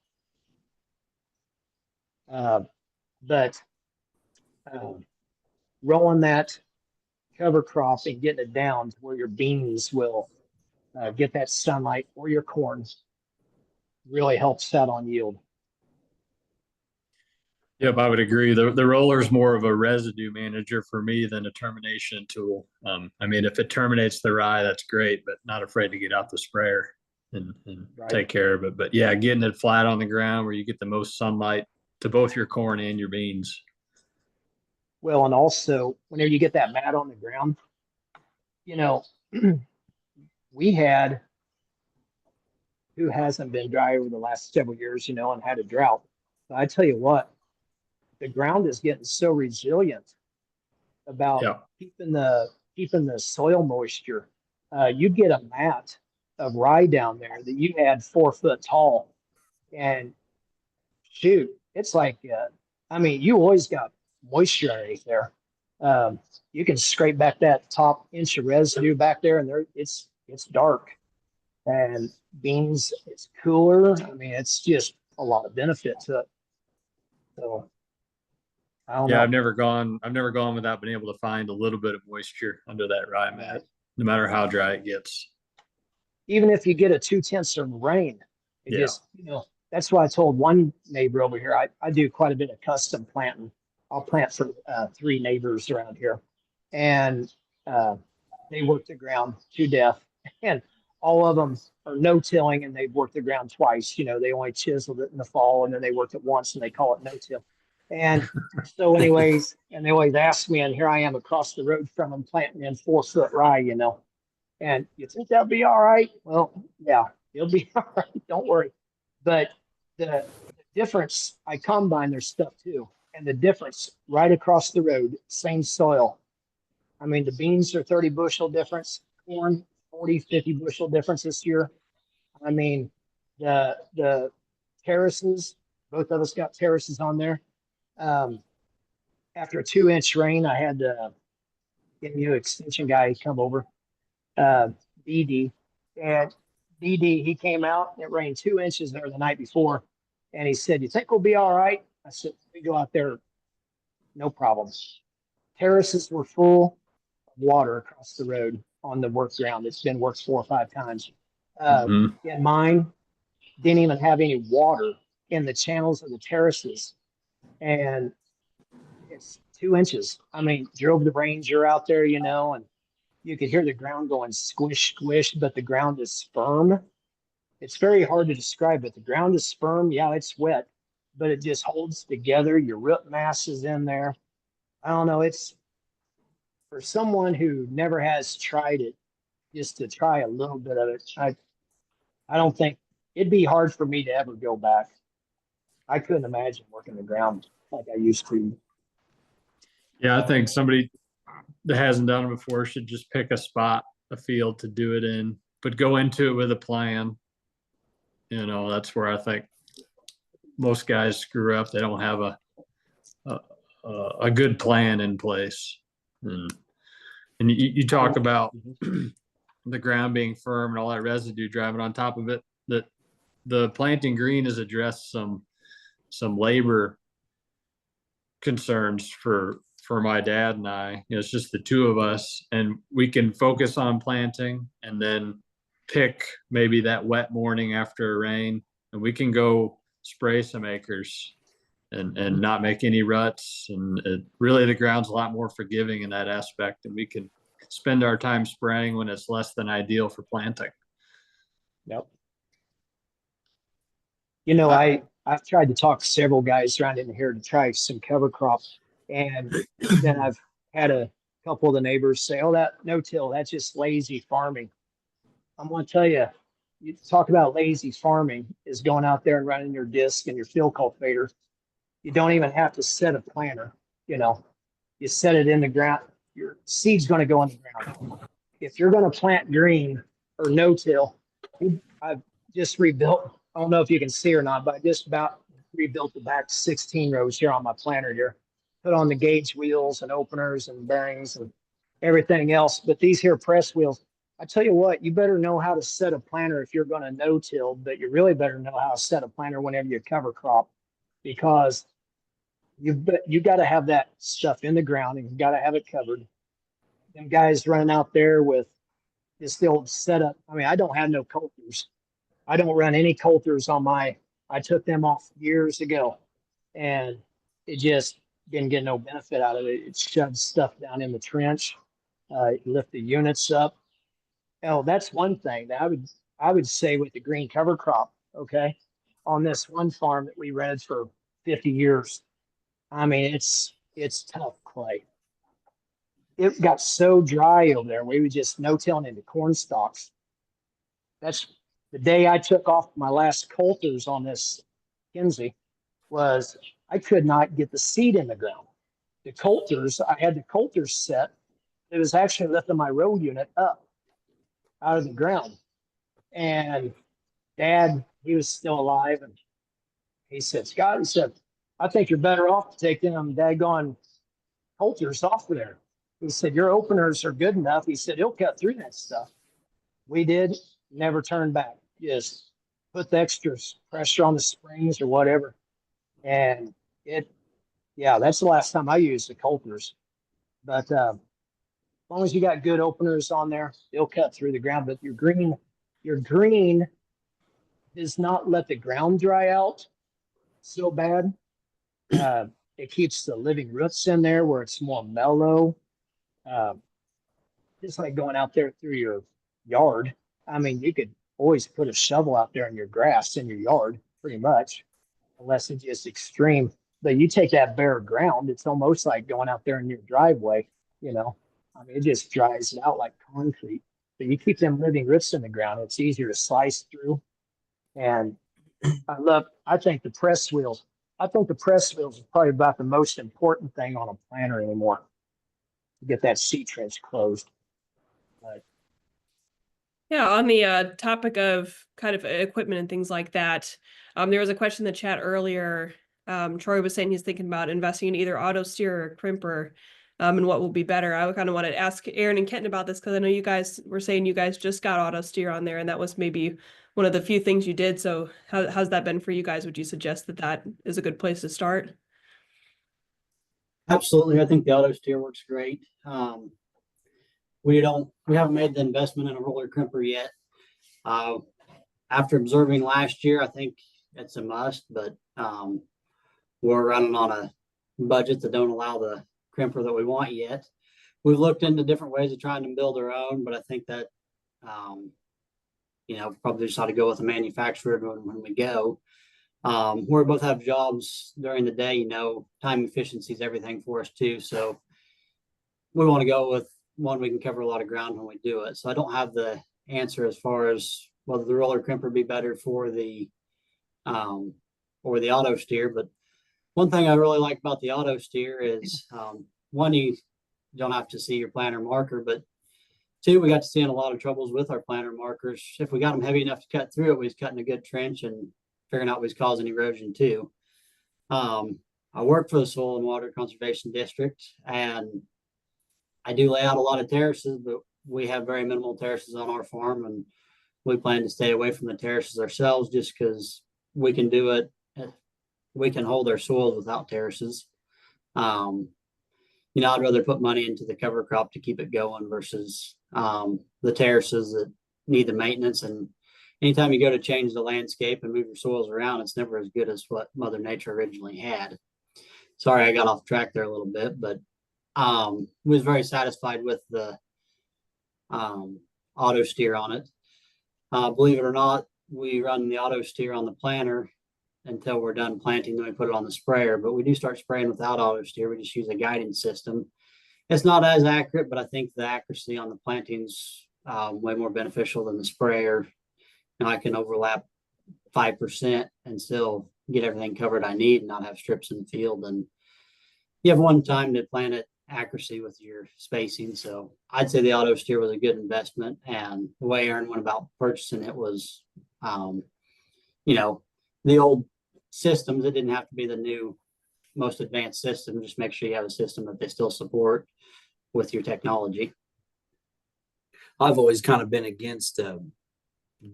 But rolling that cover crop and getting it down to where your beans will get that sunlight, or your corn, really helps out on yield. Yep, I would agree. The roller is more of a residue manager for me than a termination tool. I mean, if it terminates the rye, that's great, but not afraid to get out the sprayer and Right. take care of it. But yeah, getting it flat on the ground where you get the most sunlight to both your corn and your beans. Well, and also whenever you get that mat on the ground, we had, who hasn't been dry over the last several years, and had a drought. But I tell you what, the ground is getting so resilient about keeping the soil moisture. You get a mat of rye down there that you had 4 foot tall, and shoot, it's like, you always got moisture underneath there. You can scrape back that top inch of residue back there, and it's dark. And beans, it's cooler. It's just a lot of benefit to it. So I don't know. I've never gone without being able to find a little bit of moisture under that rye mat, no matter how dry it gets. Even if you get a 2/10 of rain, it just, that's why I told one neighbor over here, I do quite a bit of custom planting. I'll plant for 3 neighbors around here, and they work the ground to death, and all of them are no-tilling, and they've worked the ground twice. They only chiseled it in the fall, and then they worked it once, and they call it no-till. And so anyways, and they always ask me, and here I am across the road from them planting in 4 foot rye, and you think that'll be all right? Well, yeah, it'll be all right. Don't worry. But the difference, I combine their stuff too. And the difference right across the road, same soil. The beans are 30 bushel difference, corn, 40, 50 bushel difference this year. The terraces, both of us got terraces on there. After a 2-inch rain, I had to get a new extension guy come over, BD. And BD, he came out, it rained 2 inches there the night before. And he said, "You think we'll be all right?" I said, "We go out there, no problems." Terraces were full of water across the road on the work ground. It's been worked 4 or 5 times. In mine, didn't even have any water in the channels of the terraces. And it's 2 inches. Drove the Ranger out there, and you could hear the ground going squish, squish, but the ground is firm. It's very hard to describe, but the ground is firm. Yeah, it's wet, but it just holds together. Your root mass is in there. I don't know. It's for someone who never has tried it, just to try a little bit of it. I don't think it'd be hard for me to ever go back. I couldn't imagine working the ground like I used to. Yeah, I think somebody that hasn't done it before should just pick a spot, a field to do it in, but go into it with a plan. You know, that's where I think most guys screw up. They don't have a good plan in place. And you talk about the ground being firm and all that residue driving on top of it. That the planting green has addressed some labor concerns for my dad and I. You know, it's just the two of us, and we can focus on planting and then pick maybe that wet morning after a rain, and we can go spray some acres and not make any ruts. And really the ground's a lot more forgiving in that aspect, and we can spend our time spraying when it's less than ideal for planting. Yep. You know, I've tried to talk to several guys around in here to try some cover crops, and then I've had a couple of the neighbors say, "Oh, that no-till, that's just lazy farming." I'm going to tell you, you talk about lazy farming is going out there and running your disc and your field cultivator. You don't even have to set a planter. You know, you set it in the ground. Your seed's going to go in the ground. If you're going to plant green or no-till, I've just rebuilt. I don't know if you can see or not, but I just about rebuilt the back 16 rows here on my planter here. Put on the gauge wheels and openers and bearings and everything else. But these here press wheels, I tell you what, you better know how to set a planter if you're going to no-till, but you really better know how to set a planter whenever you cover crop, because you got to have that stuff in the ground and you got to have it covered. Them guys running out there with this old setup. I mean, I don't have no coulters. I don't run any coulters on my, I took them off years ago, and it just didn't get no benefit out of it. It shoved stuff down in the trench, lift the units up. Oh, that's one thing that I would say with the green cover crop. Okay, on this one farm that we rented for 50 years, I mean, it's tough clay. It got so dry over there. We were just no-tilling into corn stalks. That's the day I took off my last coulters on this Kinsey, was I could not get the seed in the ground. The coulters, I had the coulters set. It was actually lifting my row unit up out of the ground. And Dad, he was still alive, and he said, "Scott," he said, "I think you're better off to take them daggone coulters off of there." He said, "Your openers are good enough." He said, "He'll cut through that stuff." We did, never turned back. Just put the extra pressure on the springs or whatever. And yeah, that's the last time I used the coulters. But as long as you got good openers on there, they'll cut through the ground. But your green does not let the ground dry out so bad. It keeps the living roots in there where it's more mellow. Just like going out there through your yard. I mean, you could always put a shovel out there in your grass in your yard, pretty much, unless it's just extreme. But you take that bare ground, it's almost like going out there in your driveway, you know. I mean, it just dries it out like concrete. But you keep them living roots in the ground, it's easier to slice through. And I think the press wheels is probably about the most important thing on a planter anymore, to get that seed trench closed. Yeah, on the topic of kind of equipment and things like that, there was a question in the chat earlier. Troy was saying he's thinking about investing in either auto steer or crimper, and what will be better. I kind of wanted to ask Aaron and Kenton about this, because I know you guys were saying you guys just got auto steer on there, and that was maybe one of the few things you did. So how's that been for you guys? Would you suggest that that is a good place to start? Absolutely. I think the auto steer works great. We haven't made the investment in a roller crimper yet. After observing last year, I think it's a must, but we're running on a budget that don't allow the crimper that we want yet. We've looked into different ways of trying to build our own, but I think that probably just ought to go with the manufacturer when we go. We both have jobs during the day, time efficiency is everything for us too. So we want to go with one we can cover a lot of ground when we do it. So I don't have the answer as far as whether the roller crimper be better for the or the auto steer. But one thing I really like about the auto steer is one, you don't have to see your planter marker, but two, we got to see in a lot of troubles with our planter markers. If we got them heavy enough to cut through it, we was cutting a good trench and figuring out we was causing erosion too. I work for the Soil and Water Conservation District, and I do lay out a lot of terraces, but we have very minimal terraces on our farm, and we plan to stay away from the terraces ourselves just because we can do it. We can hold our soils without terraces. You know, I'd rather put money into the cover crop to keep it going versus the terraces that need the maintenance. And anytime you go to change the landscape and move your soils around, it's never as good as what Mother Nature originally had. Sorry, I got off track there a little bit, but was very satisfied with the auto steer on it. Believe it or not, we run the auto steer on the planter until we're done planting, then we put it on the sprayer. But we do start spraying without auto steer. We just use a guidance system. It's not as accurate, but I think the accuracy on the planting's way more beneficial than the sprayer. You know, I can overlap 5% and still get everything covered I need and not have strips in the field. And you have one time to plant it accuracy with your spacing. So I'd say the auto steer was a good investment. And the way Aaron went about purchasing it was, you know, the old systems. It didn't have to be the new, most advanced system. Just make sure you have a system that they still support with your technology. I've always kind of been against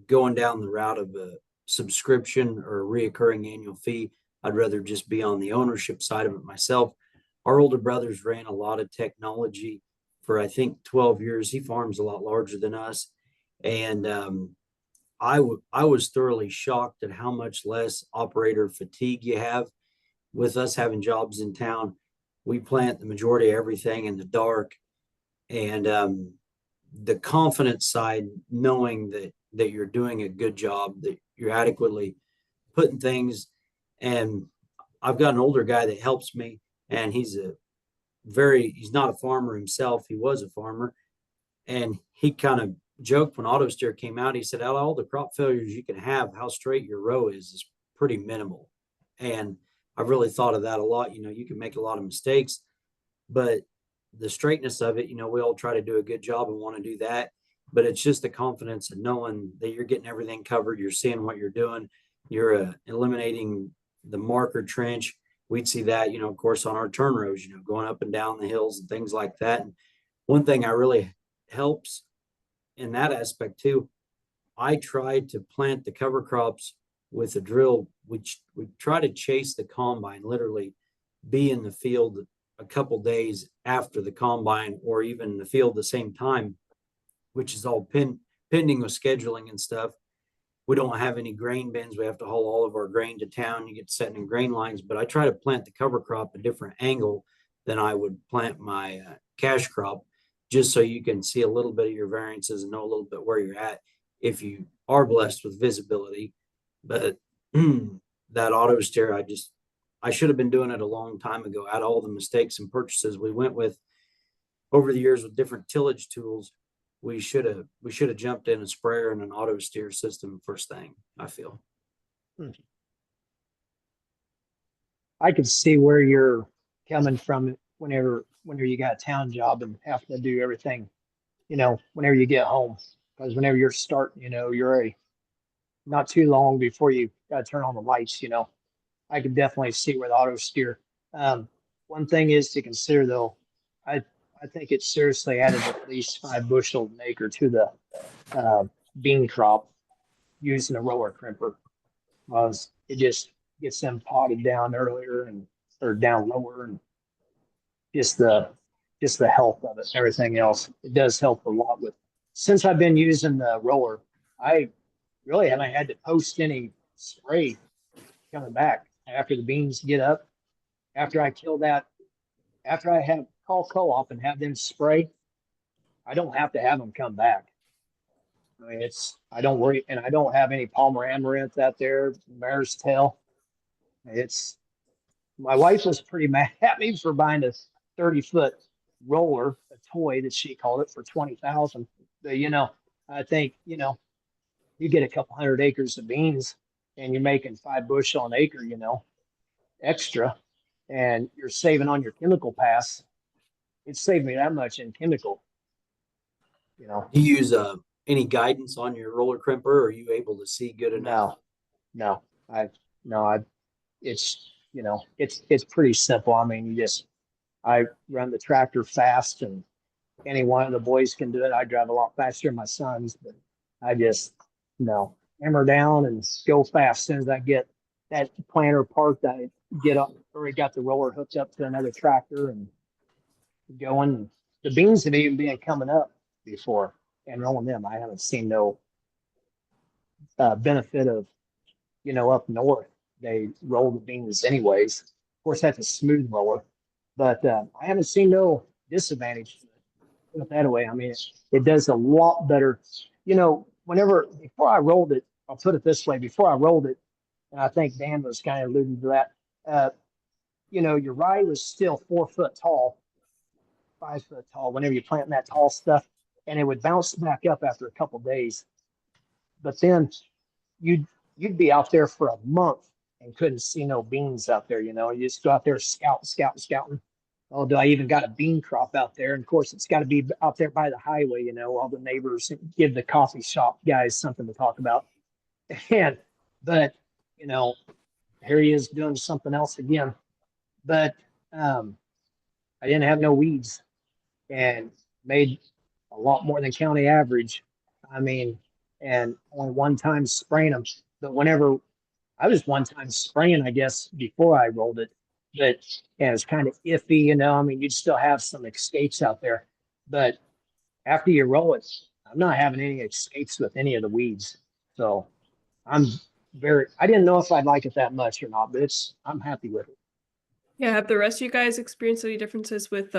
going down the route of a subscription or a reoccurring annual fee. I'd rather just be on the ownership side of it myself. Our older brothers ran a lot of technology for, I think, 12 years. He farms a lot larger than us. And I was thoroughly shocked at how much less operator fatigue you have. With us having jobs in town, we plant the majority of everything in the dark. And the confidence side, knowing that you're doing a good job, that you're adequately putting things. And I've got an older guy that helps me, and he's not a farmer himself. He was a farmer, and he kind of joked when auto steer came out. He said, out of all the crop failures you can have, how straight your row is pretty minimal. And I've really thought of that a lot. You know, you can make a lot of mistakes, but the straightness of it, you know, we all try to do a good job and want to do that, but it's just the confidence of knowing that you're getting everything covered. You're seeing what you're doing. You're eliminating the marker trench. We'd see that, you know, of course, on our turn rows, you know, going up and down the hills and things like that. And one thing I really helps in that aspect too, I try to plant the cover crops with a drill, which we try to chase the combine, literally be in the field a couple days after the combine, or even in the field the same time, which is all pending with scheduling and stuff. We don't have any grain bins. We have to haul all of our grain to town. You get set in grain lines, but I try to plant the cover crop a different angle than I would plant my cash crop, just so you can see a little bit of your variances and know a little bit where you're at if you are blessed with visibility. But that auto steer, I should have been doing it a long time ago. Out of all the mistakes and purchases we went with over the years with different tillage tools, we should have jumped in a sprayer and an auto steer system first thing, I feel. I could see where you're coming from whenever you got a town job and have to do everything, you know, whenever you get home. Because whenever you're starting, you know, you're not too long before you got to turn on the lights, you know. I could definitely see where the auto steer. One thing is to consider though, I think it seriously added at least 5 bushel an acre to the bean crop using a roller crimper, because it just gets them potted down earlier or down lower, and just the health of it and everything else. It does help a lot with. Since I've been using the roller, I really haven't had to post any spray coming back after the beans get up. After I kill that, after I have call co-op and have them spray, I don't have to have them come back. I mean, I don't worry, and I don't have any Palmer amaranth out there, mare's tail. My wife was pretty mad at me for buying a 30-foot roller, a toy that she called it, for $20,000. You know, I think, you know, you get a couple hundred acres of beans and you're making 5 bushel an acre, you know, extra, and you're saving on your chemical pass. It's saved me that much in chemical, you know. Do you use any guidance on your roller crimper? Or are you able to see good enough? No, I it's, you know, it's pretty simple. I mean, I run the tractor fast, and any one of the boys can do it. I drive a lot faster than my sons, but I just, no, hammer down and go fast. As soon as I get that planter parked, I get up, already got the roller hooked up to another tractor and going. The beans have even been coming up before and rolling them. I haven't seen no benefit of, you know, up north. They roll the beans anyways. Of course, that's a smooth roller, but I haven't seen no disadvantage. Put it that way. I mean, it does a lot better. You know, before I rolled it, I'll put it this way: before I rolled it, and I think Dan was kind of alluding to that. You know, your rye was still 4 foot tall, 5 foot tall. Whenever you plant that tall stuff, and it would bounce back up after a couple days. But then you'd be out there for a month and couldn't see no beans out there. You know, you just go out there scouting. Oh, do I even got a bean crop out there? And of course, it's got to be out there by the highway. You know, all the neighbors give the coffee shop guys something to talk about. But you know, here he is doing something else again. But I didn't have no weeds and made a lot more than county average. I mean, and only one time spraying them. But whenever I was one time spraying, I guess, before I rolled it, but yeah, it was kind of iffy, you know. I mean, you'd still have some escapes out there, but after you roll it, I'm not having any escapes with any of the weeds. So I didn't know if I'd like it that much or not, but I'm happy with it. Yeah, have the rest of you guys experienced any differences with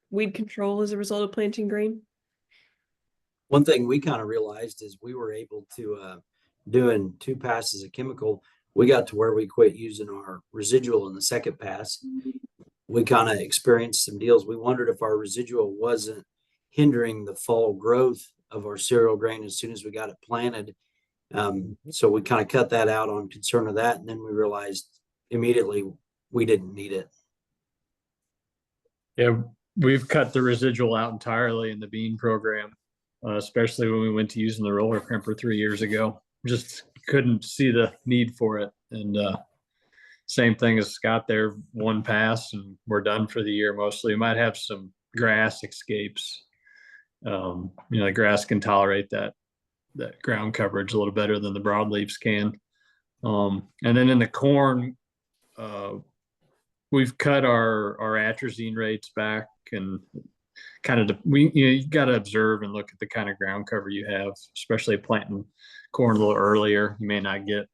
weed control as a result of planting grain? One thing we kind of realized is we were able to doing 2 passes of chemical. We got to where we quit using our residual in the second pass. We kind of experienced some deals. We wondered if our residual wasn't hindering the fall growth of our cereal grain as soon as we got it planted. So we kind of cut that out on concern of that. And then we realized immediately we didn't need it. Yeah, we've cut the residual out entirely in the bean program, especially when we went to using the roller crimper 3 years ago. Just couldn't see the need for it. And same thing as Scott there, 1 pass and we're done for the year mostly. We might have some grass escapes. You know, the grass can tolerate that ground coverage a little better than the broadleaves can. And then in the corn, we've cut our atrazine rates back, and kind of you got to observe and look at the kind of ground cover you have, especially planting corn a little earlier. You may not get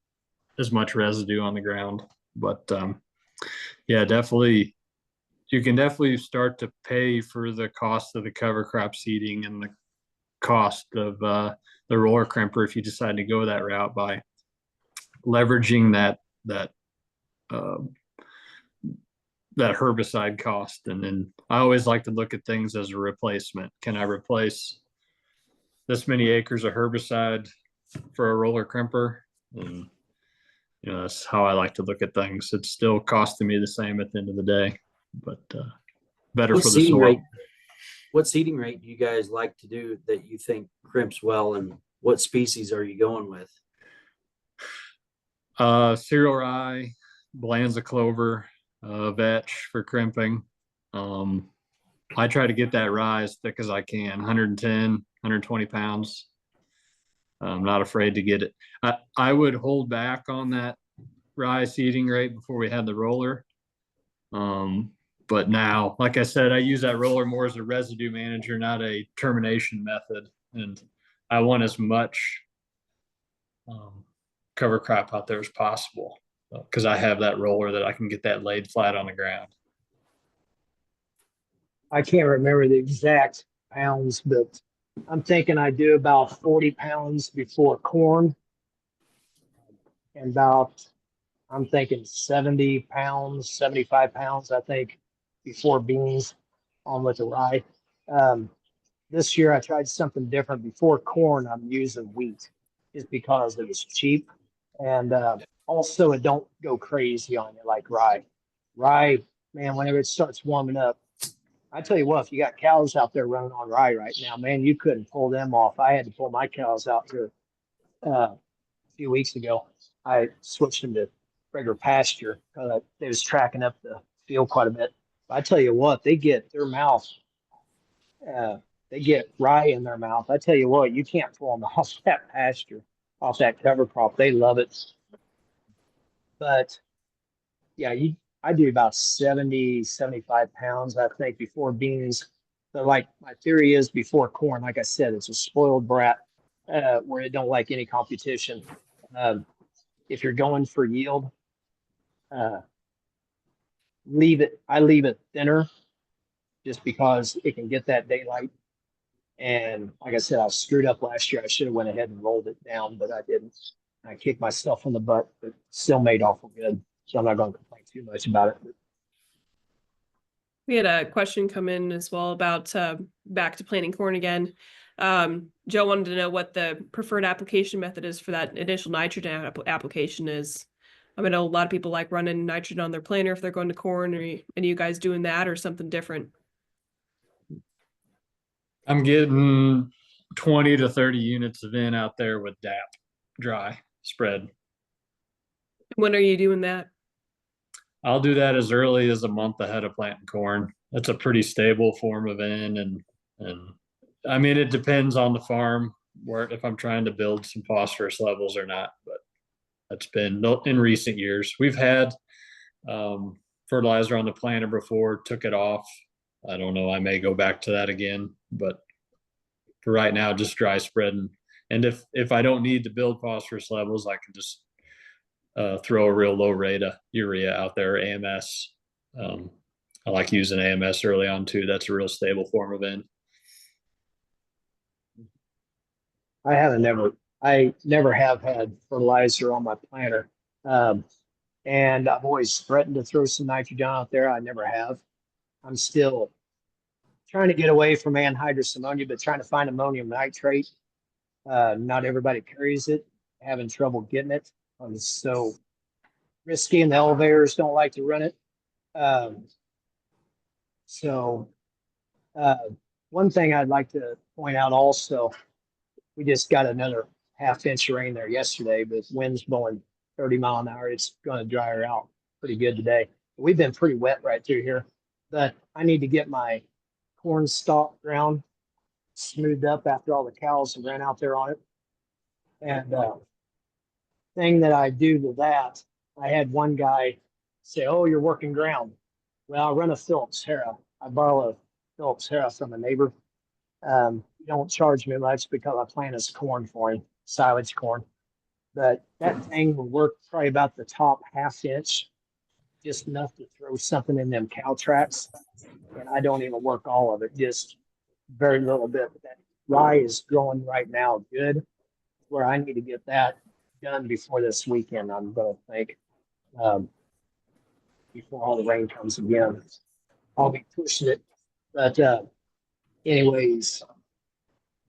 as much residue on the ground, but yeah, definitely you can definitely start to pay for the cost of the cover crop seeding and the cost of the roller crimper if you decide to go that route by leveraging that herbicide cost. And then I always like to look at things as a replacement. Can I replace this many acres of herbicide for a roller crimper? And you know, that's how I like to look at things. It's still costing me the same at the end of the day, but better for the soil. What seeding rate do you guys like to do that you think crimps well, and what species are you going with? Cereal rye, Balanza clover, vetch for crimping. I try to get that rye as thick as I can, 110, 120 pounds. I'm not afraid to get it. I would hold back on that rye seeding rate before we had the roller. But now, like I said, I use that roller more as a residue manager, not a termination method. And I want as much cover crop out there as possible because I have that roller that I can get that laid flat on the ground. I can't remember the exact pounds, but I'm thinking I do about 40 pounds before corn and about, I'm thinking 70 pounds, 75 pounds, I think, before beans on with the rye. This year I tried something different. Before corn, I'm using wheat is because it was cheap. And also it don't go crazy on you like rye. Rye, man, whenever it starts warming up, I tell you what, if you got cows out there running on rye right now, man, you couldn't pull them off. I had to pull my cows out here a few weeks ago. I switched them to regular pasture because they was tracking up the field quite a bit. But I tell you what, they get their mouth, they get rye in their mouth. I tell you what, you can't pull them off that pasture, off that cover crop. They love it. But yeah, I do about 70, 75 pounds, I think, before beans. So like my theory is before corn, like I said, it's a spoiled brat where it don't like any competition. If you're going for yield, uh, I leave it thinner just because it can get that daylight. And like I said, I screwed up last year. I should have went ahead and rolled it down, but I didn't. I kicked myself in the butt, but still made awful good. So I'm not going to complain too much about it. We had a question come in as well about back to planting corn again. Joe wanted to know what the preferred application method is for that initial nitrogen application is. I know a lot of people like running nitrogen on their planter if they're going to corn. Are any of you guys doing that or something different? I'm getting 20 to 30 units of N out there with DAP dry spread. When are you doing that? I'll do that as early as a month ahead of planting corn. That's a pretty stable form of N, and I mean it depends on the farm where if I'm trying to build some phosphorus levels or not. But that's been in recent years. We've had fertilizer on the planter before, took it off. I don't know. I may go back to that again, but for right now, just dry spreading. And if I don't need to build phosphorus levels, I can just throw a real low rate of urea out there, AMS. I like using AMS early on too. That's a real stable form of N. I never have had fertilizer on my planter. And I've always threatened to throw some nitrogen out there. I never have. I'm still trying to get away from anhydrous ammonia, but trying to find ammonium nitrate. Not everybody carries it, having trouble getting it. It's so risky, and the elevators don't like to run it. One thing I'd like to point out also, we just got another half-inch rain there yesterday, but winds blowing 30 mile an hour. It's going to dry her out pretty good today. We've been pretty wet right through here, but I need to get my corn stalk ground smoothed up after all the cows ran out there on it. And thing that I do to that, I had one guy say, "Oh, you're working ground." Well, I run a Phillips Hera. I borrow a Phillips Hera from a neighbor. He don't charge me much because I plant his corn for him, silage corn. But that thing will work probably about the top half-inch, just enough to throw something in them cow tracks. And I don't even work all of it, just very little bit. But that rye is growing right now good, where I need to get that done before this weekend, I'm going to think, before all the rain comes again. I'll be pushing it. But anyways,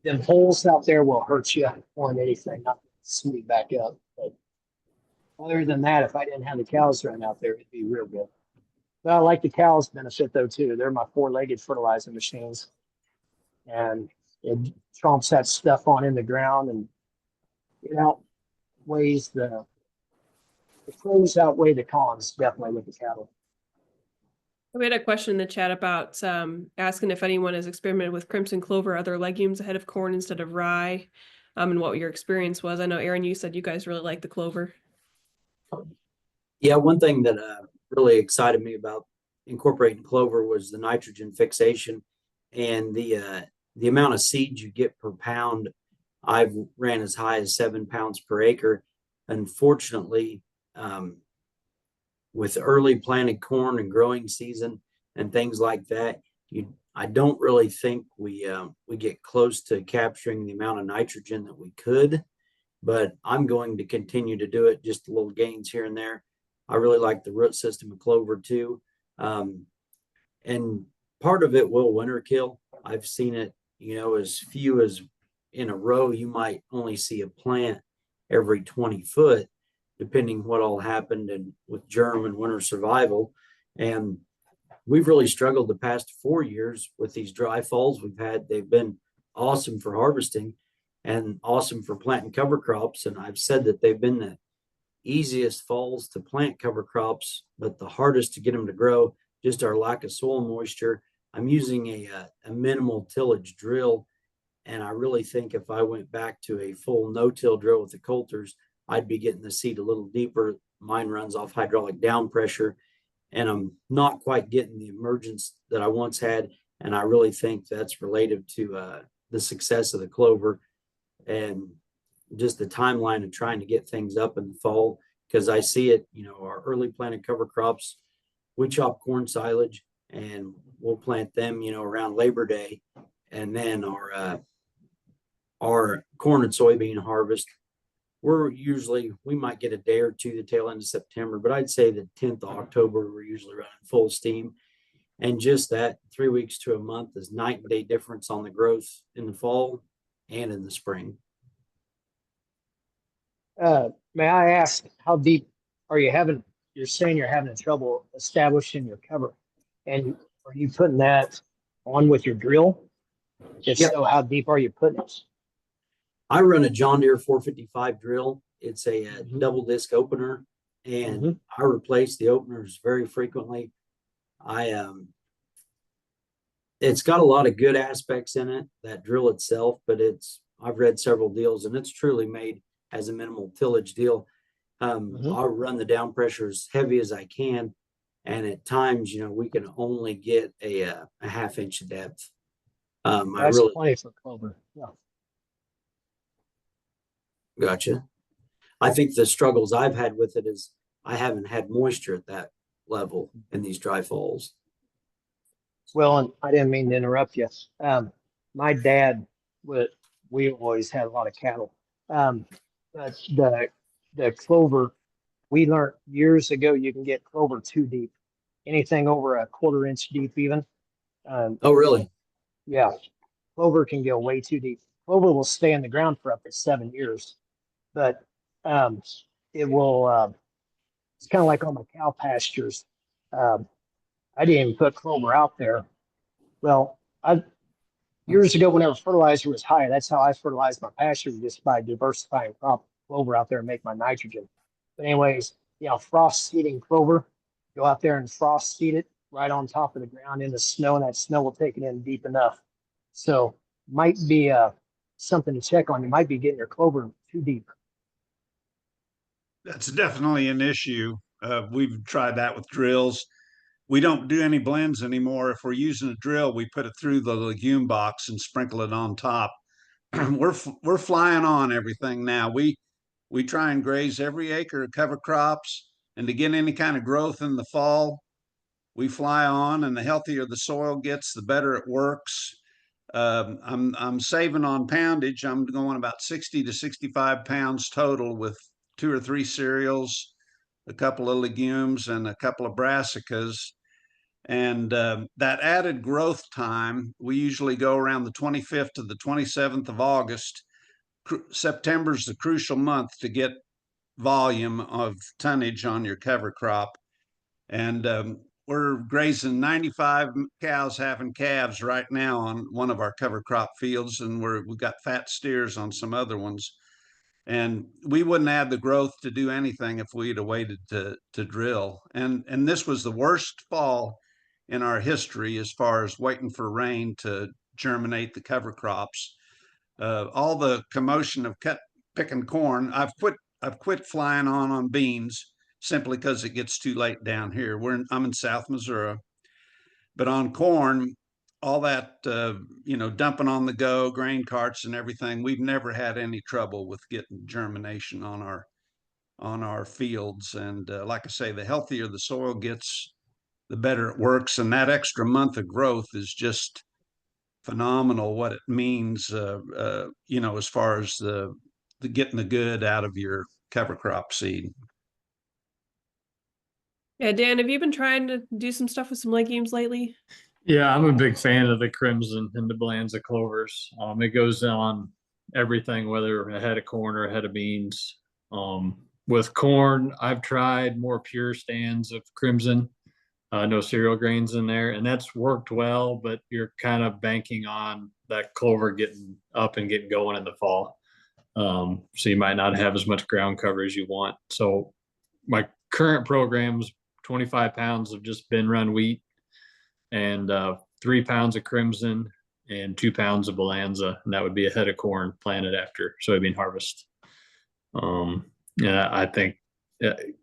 them holes out there will hurt you more than anything, not smooth back up. But other than that, if I didn't have the cows run out there, it'd be real good. But I like the cows benefit though too. They're my four-legged fertilizer machines. And it trumps that stuff on in the ground, and it outweighs the pros outweigh the cons, definitely, with the cattle. We had a question in the chat about asking if anyone has experimented with crimson clover or other legumes ahead of corn instead of rye, and what your experience was. I know, Aaron, you said you guys really like the clover. Yeah, one thing that really excited me about incorporating clover was the nitrogen fixation and the amount of seeds you get per pound. I've ran as high as 7 pounds per acre. Unfortunately, with early planted corn and growing season and things like that, I don't really think we get close to capturing the amount of nitrogen that we could, but I'm going to continue to do it, just little gains here and there. I really like the root system of clover too. And part of it will winter kill. I've seen it, as few as in a row, you might only see a plant every 20 foot, depending what all happened and with germ and winter survival. And we've really struggled the past 4 years with these dry falls we've had. They've been awesome for harvesting and awesome for planting cover crops. And I've said that they've been the easiest falls to plant cover crops, but the hardest to get them to grow, just our lack of soil moisture. I'm using a minimal tillage drill. And I really think if I went back to a full no-till drill with the coulters, I'd be getting the seed a little deeper. Mine runs off hydraulic down pressure, and I'm not quite getting the emergence that I once had. And I really think that's related to the success of the clover and just the timeline of trying to get things up in the fall. Because I see it, our early planted cover crops, we chop corn silage and we'll plant them, around Labor Day. And then our corn and soybean harvest, we might get a day or two the tail end of September, but I'd say the 10th of October, we're usually running full steam. And just that 3 weeks to a month is night and day difference on the growth in the fall and in the spring. May I ask, how deep are you having? You're saying you're having trouble establishing your cover, and are you putting that on with your drill? If Yep. so, how deep are you putting it? I run a John Deere 455 drill. It's a Mhm. double disc opener, and I replace the openers very frequently. It's got a lot of good aspects in it, that drill itself, but I've read several deals and it's truly made as a minimal tillage deal. I'll run the down pressure as heavy as I can. And at times, we can only get a half-inch depth. That's plenty for clover. Yeah. Gotcha. I think the struggles I've had with it is I haven't had moisture at that level in these dry falls. Well, and I didn't mean to interrupt you. My dad we always had a lot of cattle. But the clover, we learned years ago you can get clover too deep. Anything over a 1/4 inch deep even. Oh, really? Yeah. Clover can go way too deep. Clover will stay in the ground for up to 7 years. But it will it's kind of like on my cow pastures. I didn't even put clover out there. Well, years ago, whenever fertilizer was high, that's how I fertilized my pasture, just by diversifying crop clover out there and make my nitrogen. But anyways, frost seeding clover, go out there and frost seed it right on top of the ground in the snow, and that snow will take it in deep enough. So might be something to check on. You might be getting your clover too deep. That's definitely an issue. We've tried that with drills. We don't do any blends anymore. If we're using a drill, we put it through the legume box and sprinkle it on top. we're flying on everything now. We try and graze every acre of cover crops, and to get any kind of growth in the fall, we fly on. And the healthier the soil gets, the better it works. I'm saving on poundage. I'm going about 60 to 65 pounds total with 2 or 3 cereals, a couple of legumes, and a couple of brassicas. And that added growth time, we usually go around the 25th to the 27th of August. September's the crucial month to get volume of tonnage on your cover crop. And we're grazing 95 cows having calves right now on one of our cover crop fields, and we've got fat steers on some other ones. And we wouldn't have the growth to do anything if we'd have waited to drill. And this was the worst fall in our history as far as waiting for rain to germinate the cover crops. All the commotion of picking corn, I've quit flying on beans simply because it gets too late down here. I'm in South Missouri, but on corn, all that dumping on the go, grain carts and everything, we've never had any trouble with getting germination on our fields. And like I say, the healthier the soil gets, the better it works. And that extra month of growth is just phenomenal. What it means, as far as the getting the good out of your cover crop seed. Yeah, Dan, have you been trying to do some stuff with some legumes lately? Yeah, I'm a big fan of the crimson and the Balanza clovers. It goes on everything, whether a head of corn or a head of beans. With corn, I've tried more pure stands of crimson, no cereal grains in there, and that's worked well, but you're kind of banking on that clover getting up and getting going in the fall. So you might not have as much ground cover as you want. So my current program's 25 pounds of just bin run wheat and 3 pounds of crimson and 2 pounds of Balanza, and that would be a head of corn planted after soybean harvest. Yeah, I think it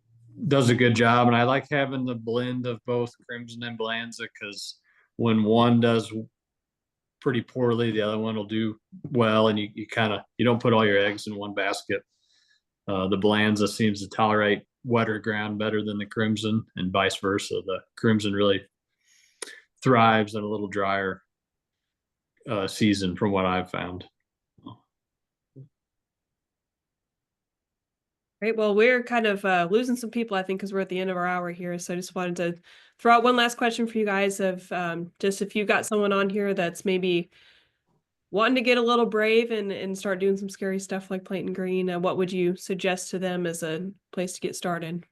does a good job, and I like having the blend of both crimson and Balanza, because when one does pretty poorly, the other one will do well, and you don't put all your eggs in one basket. The Balanza seems to tolerate wetter ground better than the crimson, and vice versa. The crimson really thrives in a little drier season, from what I've found. Great. Well, we're kind of losing some people, I think, because we're at the end of our hour here. So I just wanted to throw out one last question for you guys of just if you've got someone on here that's maybe wanting to get a little brave and start doing some scary stuff like planting green, what would you suggest to them as a place to get started?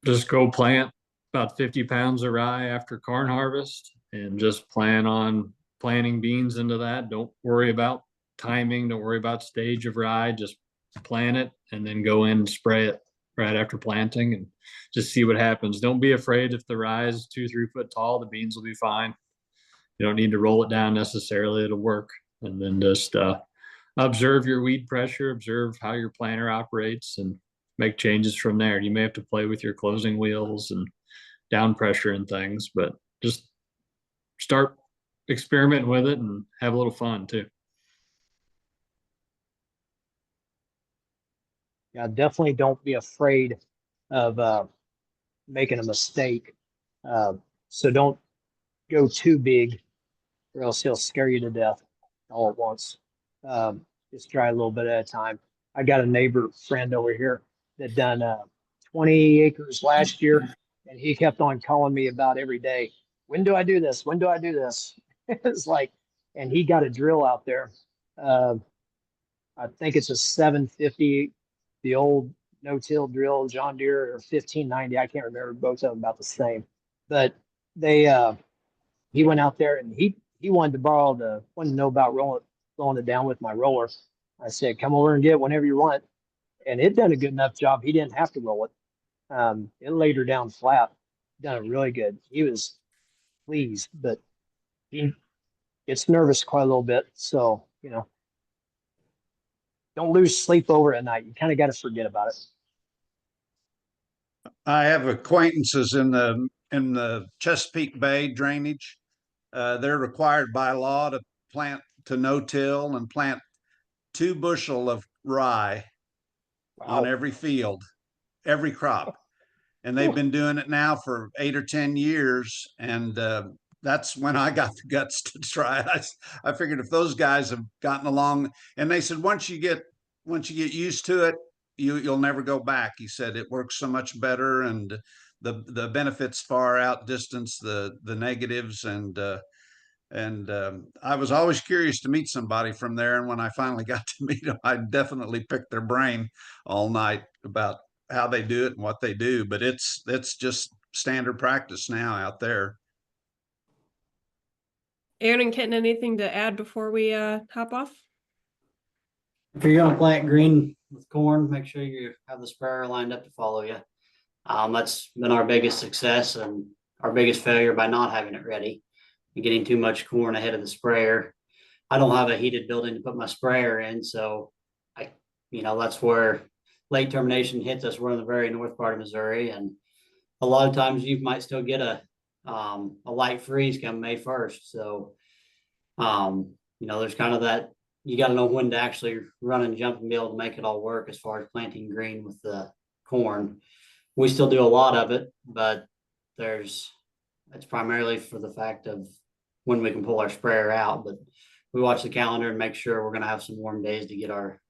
Just go plant about 50 pounds of rye after corn harvest, and just plan on planting beans into that. Don't worry about timing. Don't worry about stage of rye. Just plant it and then go in and spray it right after planting and just see what happens. Don't be afraid if the rye is 2-3 foot tall, the beans will be fine. You don't need to roll it down necessarily. It'll work. And then just observe your weed pressure, observe how your planter operates, and make changes from there. You may have to play with your closing wheels and down pressure and things, but just start experimenting with it and have a little fun too. Yeah, definitely don't be afraid of making a mistake. So don't go too big, or else he'll scare you to death all at once. Just try a little bit at a time. I got a neighbor friend over here that done 20 acres last year, and he kept on calling me about every day. When do I do this? When do I do this? It's like, and he got a drill out there. I think it's a 750, the old no-till drill, John Deere, or 1590. I can't remember, both of them about the same. But he went out there and he wanted to wanted to know about blowing it down with my roller. I said, come over and get it whenever you want. And it done a good enough job. He didn't have to roll it. It laid her down flat. Done it really good. He was pleased, but he gets nervous quite a little bit. So, don't lose sleep over at night. You kind of got to forget about it. I have acquaintances in the Chesapeake Bay drainage. They're required by law to plant to no-till and plant 2 bushel of rye on every field, every crop. And they've been doing it now for 8 or 10 years. And that's when I got the guts to try it. I figured if those guys have gotten along, and they said, once you get used to it, you'll never go back. He said it works so much better, and the benefits far outdistance the negatives. And I was always curious to meet somebody from there. And when I finally got to meet them, I definitely picked their brain all night about how they do it and what they do. But it's just standard practice now out there. Aaron and Kenton, anything to add before we hop off? If you're gonna plant green with corn, make sure you have the sprayer lined up to follow you. That's been our biggest success and our biggest failure by not having it ready and getting too much corn ahead of the sprayer. I don't have a heated building to put my sprayer in, so that's where late termination hits us. We're in the very north part of Missouri, and a lot of times you might still get a light freeze come May 1st. So, there's kind of that, you got to know when to actually run and jump and be able to make it all work as far as planting green with the corn. We still do a lot of it, but it's primarily for the fact of when we can pull our sprayer out. But we watch the calendar and make sure we're going to have some warm days to get our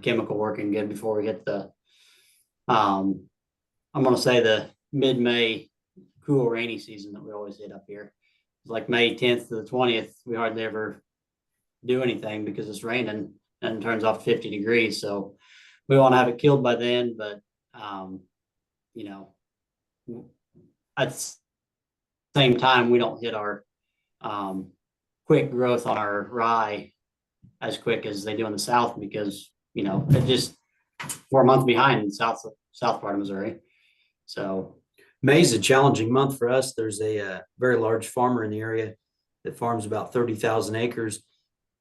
chemical working good before we hit the, I'm going to say the mid-May cool rainy season that we always hit up here. like May 10th to the 20th, we hardly ever do anything because it's raining and it turns off 50 degrees. So we want to have it killed by then, but you know, at the same time, we don't hit our quick growth on our rye as quick as they do in the south because, you know, it just, we're a month behind in south part of Missouri. So May's a challenging month for us. There's a very large farmer in the area that farms about 30,000 acres.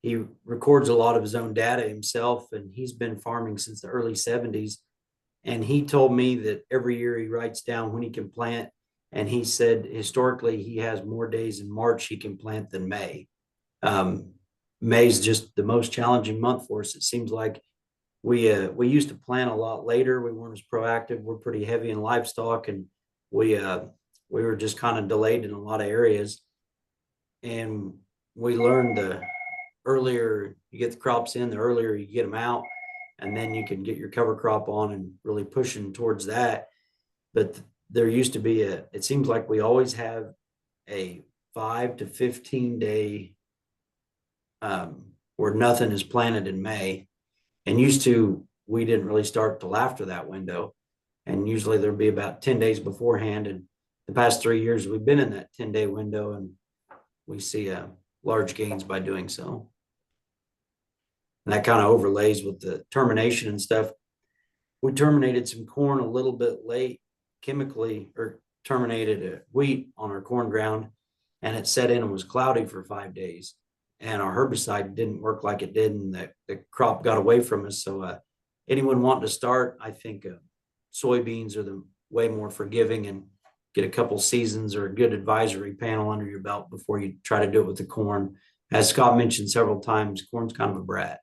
He records a lot of his own data himself, and he's been farming since the early 70s. And he told me that every year he writes down when he can plant. And he said historically he has more days in March he can plant than May. May's just the most challenging month for us. It seems like we used to plant a lot later. We weren't as proactive. We're pretty heavy in livestock, and we were just kind of delayed in a lot of areas. And we learned the earlier you get the crops in, the earlier you get them out, and then you can get your cover crop on and really pushing towards that. But there used to be it seems like we always have a 5 to 15 day where nothing is planted in May. And used to, we didn't really start till after that window. And usually there'd be about 10 days beforehand. And the past 3 years, we've been in that 10-day window, and we see large gains by doing so. And that kind of overlays with the termination and stuff. We terminated some corn a little bit late chemically, or terminated wheat on our corn ground, and it set in and was cloudy for 5 days. And our herbicide didn't work like it did, and the crop got away from us. So anyone wanting to start, I think soybeans are the way more forgiving, and get a couple seasons or a good advisory panel under your belt before you try to do it with the corn. As Scott mentioned several times, corn's kind of a brat.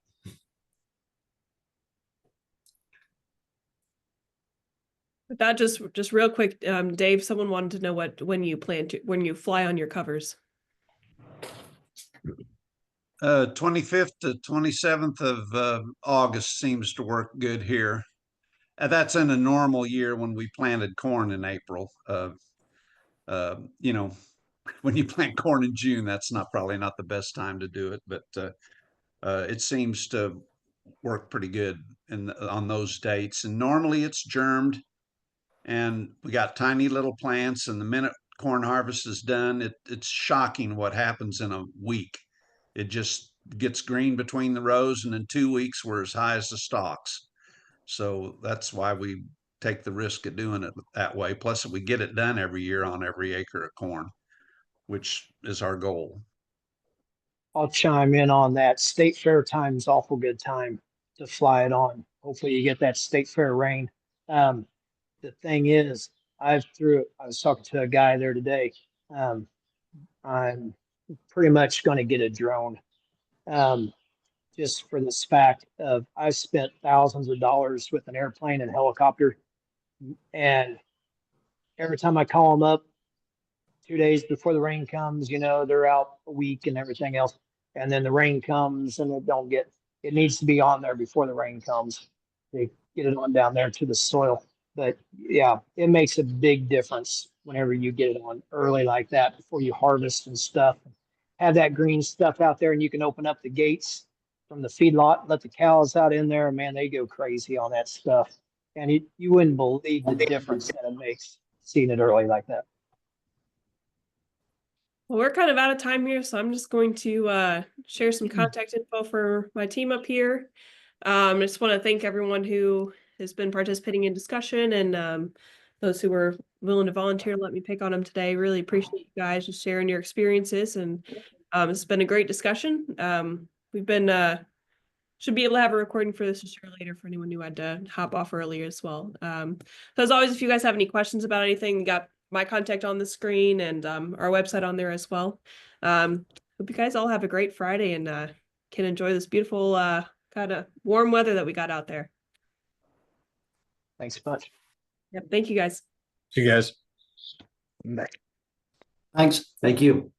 That just real quick, Dave, someone wanted to know when you fly on your covers. 25th to 27th of August seems to work good here. That's in a normal year when we planted corn in April. You know, when you plant corn in June, that's probably not the best time to do it, but it seems to work pretty good on those dates. And normally it's germed, and we got tiny little plants, and the minute corn harvest is done, it's shocking what happens in a week. It just gets green between the rows, and in 2 weeks we're as high as the stalks. So that's why we take the risk of doing it that way. Plus, we get it done every year on every acre of corn, which is our goal. I'll chime in on that. State fair time is awful good time to fly it on. Hopefully you get that state fair rain. The thing is, I was talking to a guy there today. I'm pretty much going to get a drone. Just for this fact of I've spent thousands of dollars with an airplane and helicopter, and every time I call them up 2 days before the rain comes, they're out a week and everything else, and then the rain comes and it needs to be on there before the rain comes. They get it on down there to the soil. But yeah, it makes a big difference whenever you get it on early like that before you harvest and stuff. Have that green stuff out there, and you can open up the gates from the feedlot, let the cows out in there, and man, they go crazy on that stuff. And you wouldn't believe the difference that it makes seeing it early like that. Well, we're kind of out of time here, so I'm just going to share some contact info for my team up here. I just want to thank everyone who has been participating in discussion, and those who were willing to volunteer to let me pick on them today. Really appreciate you guys just sharing your experiences, and it's been a great discussion. We've been should be able to have a recording for this to share later for anyone who had to hop off earlier as well. So as always, if you guys have any questions about anything, you got my contact on the screen and our website on there as well. Hope you guys all have a great Friday and can enjoy this beautiful kind of warm weather that we got out there. Thanks a bunch. Yep. Thank you guys. See you guys. Bye. Thanks. Thank you.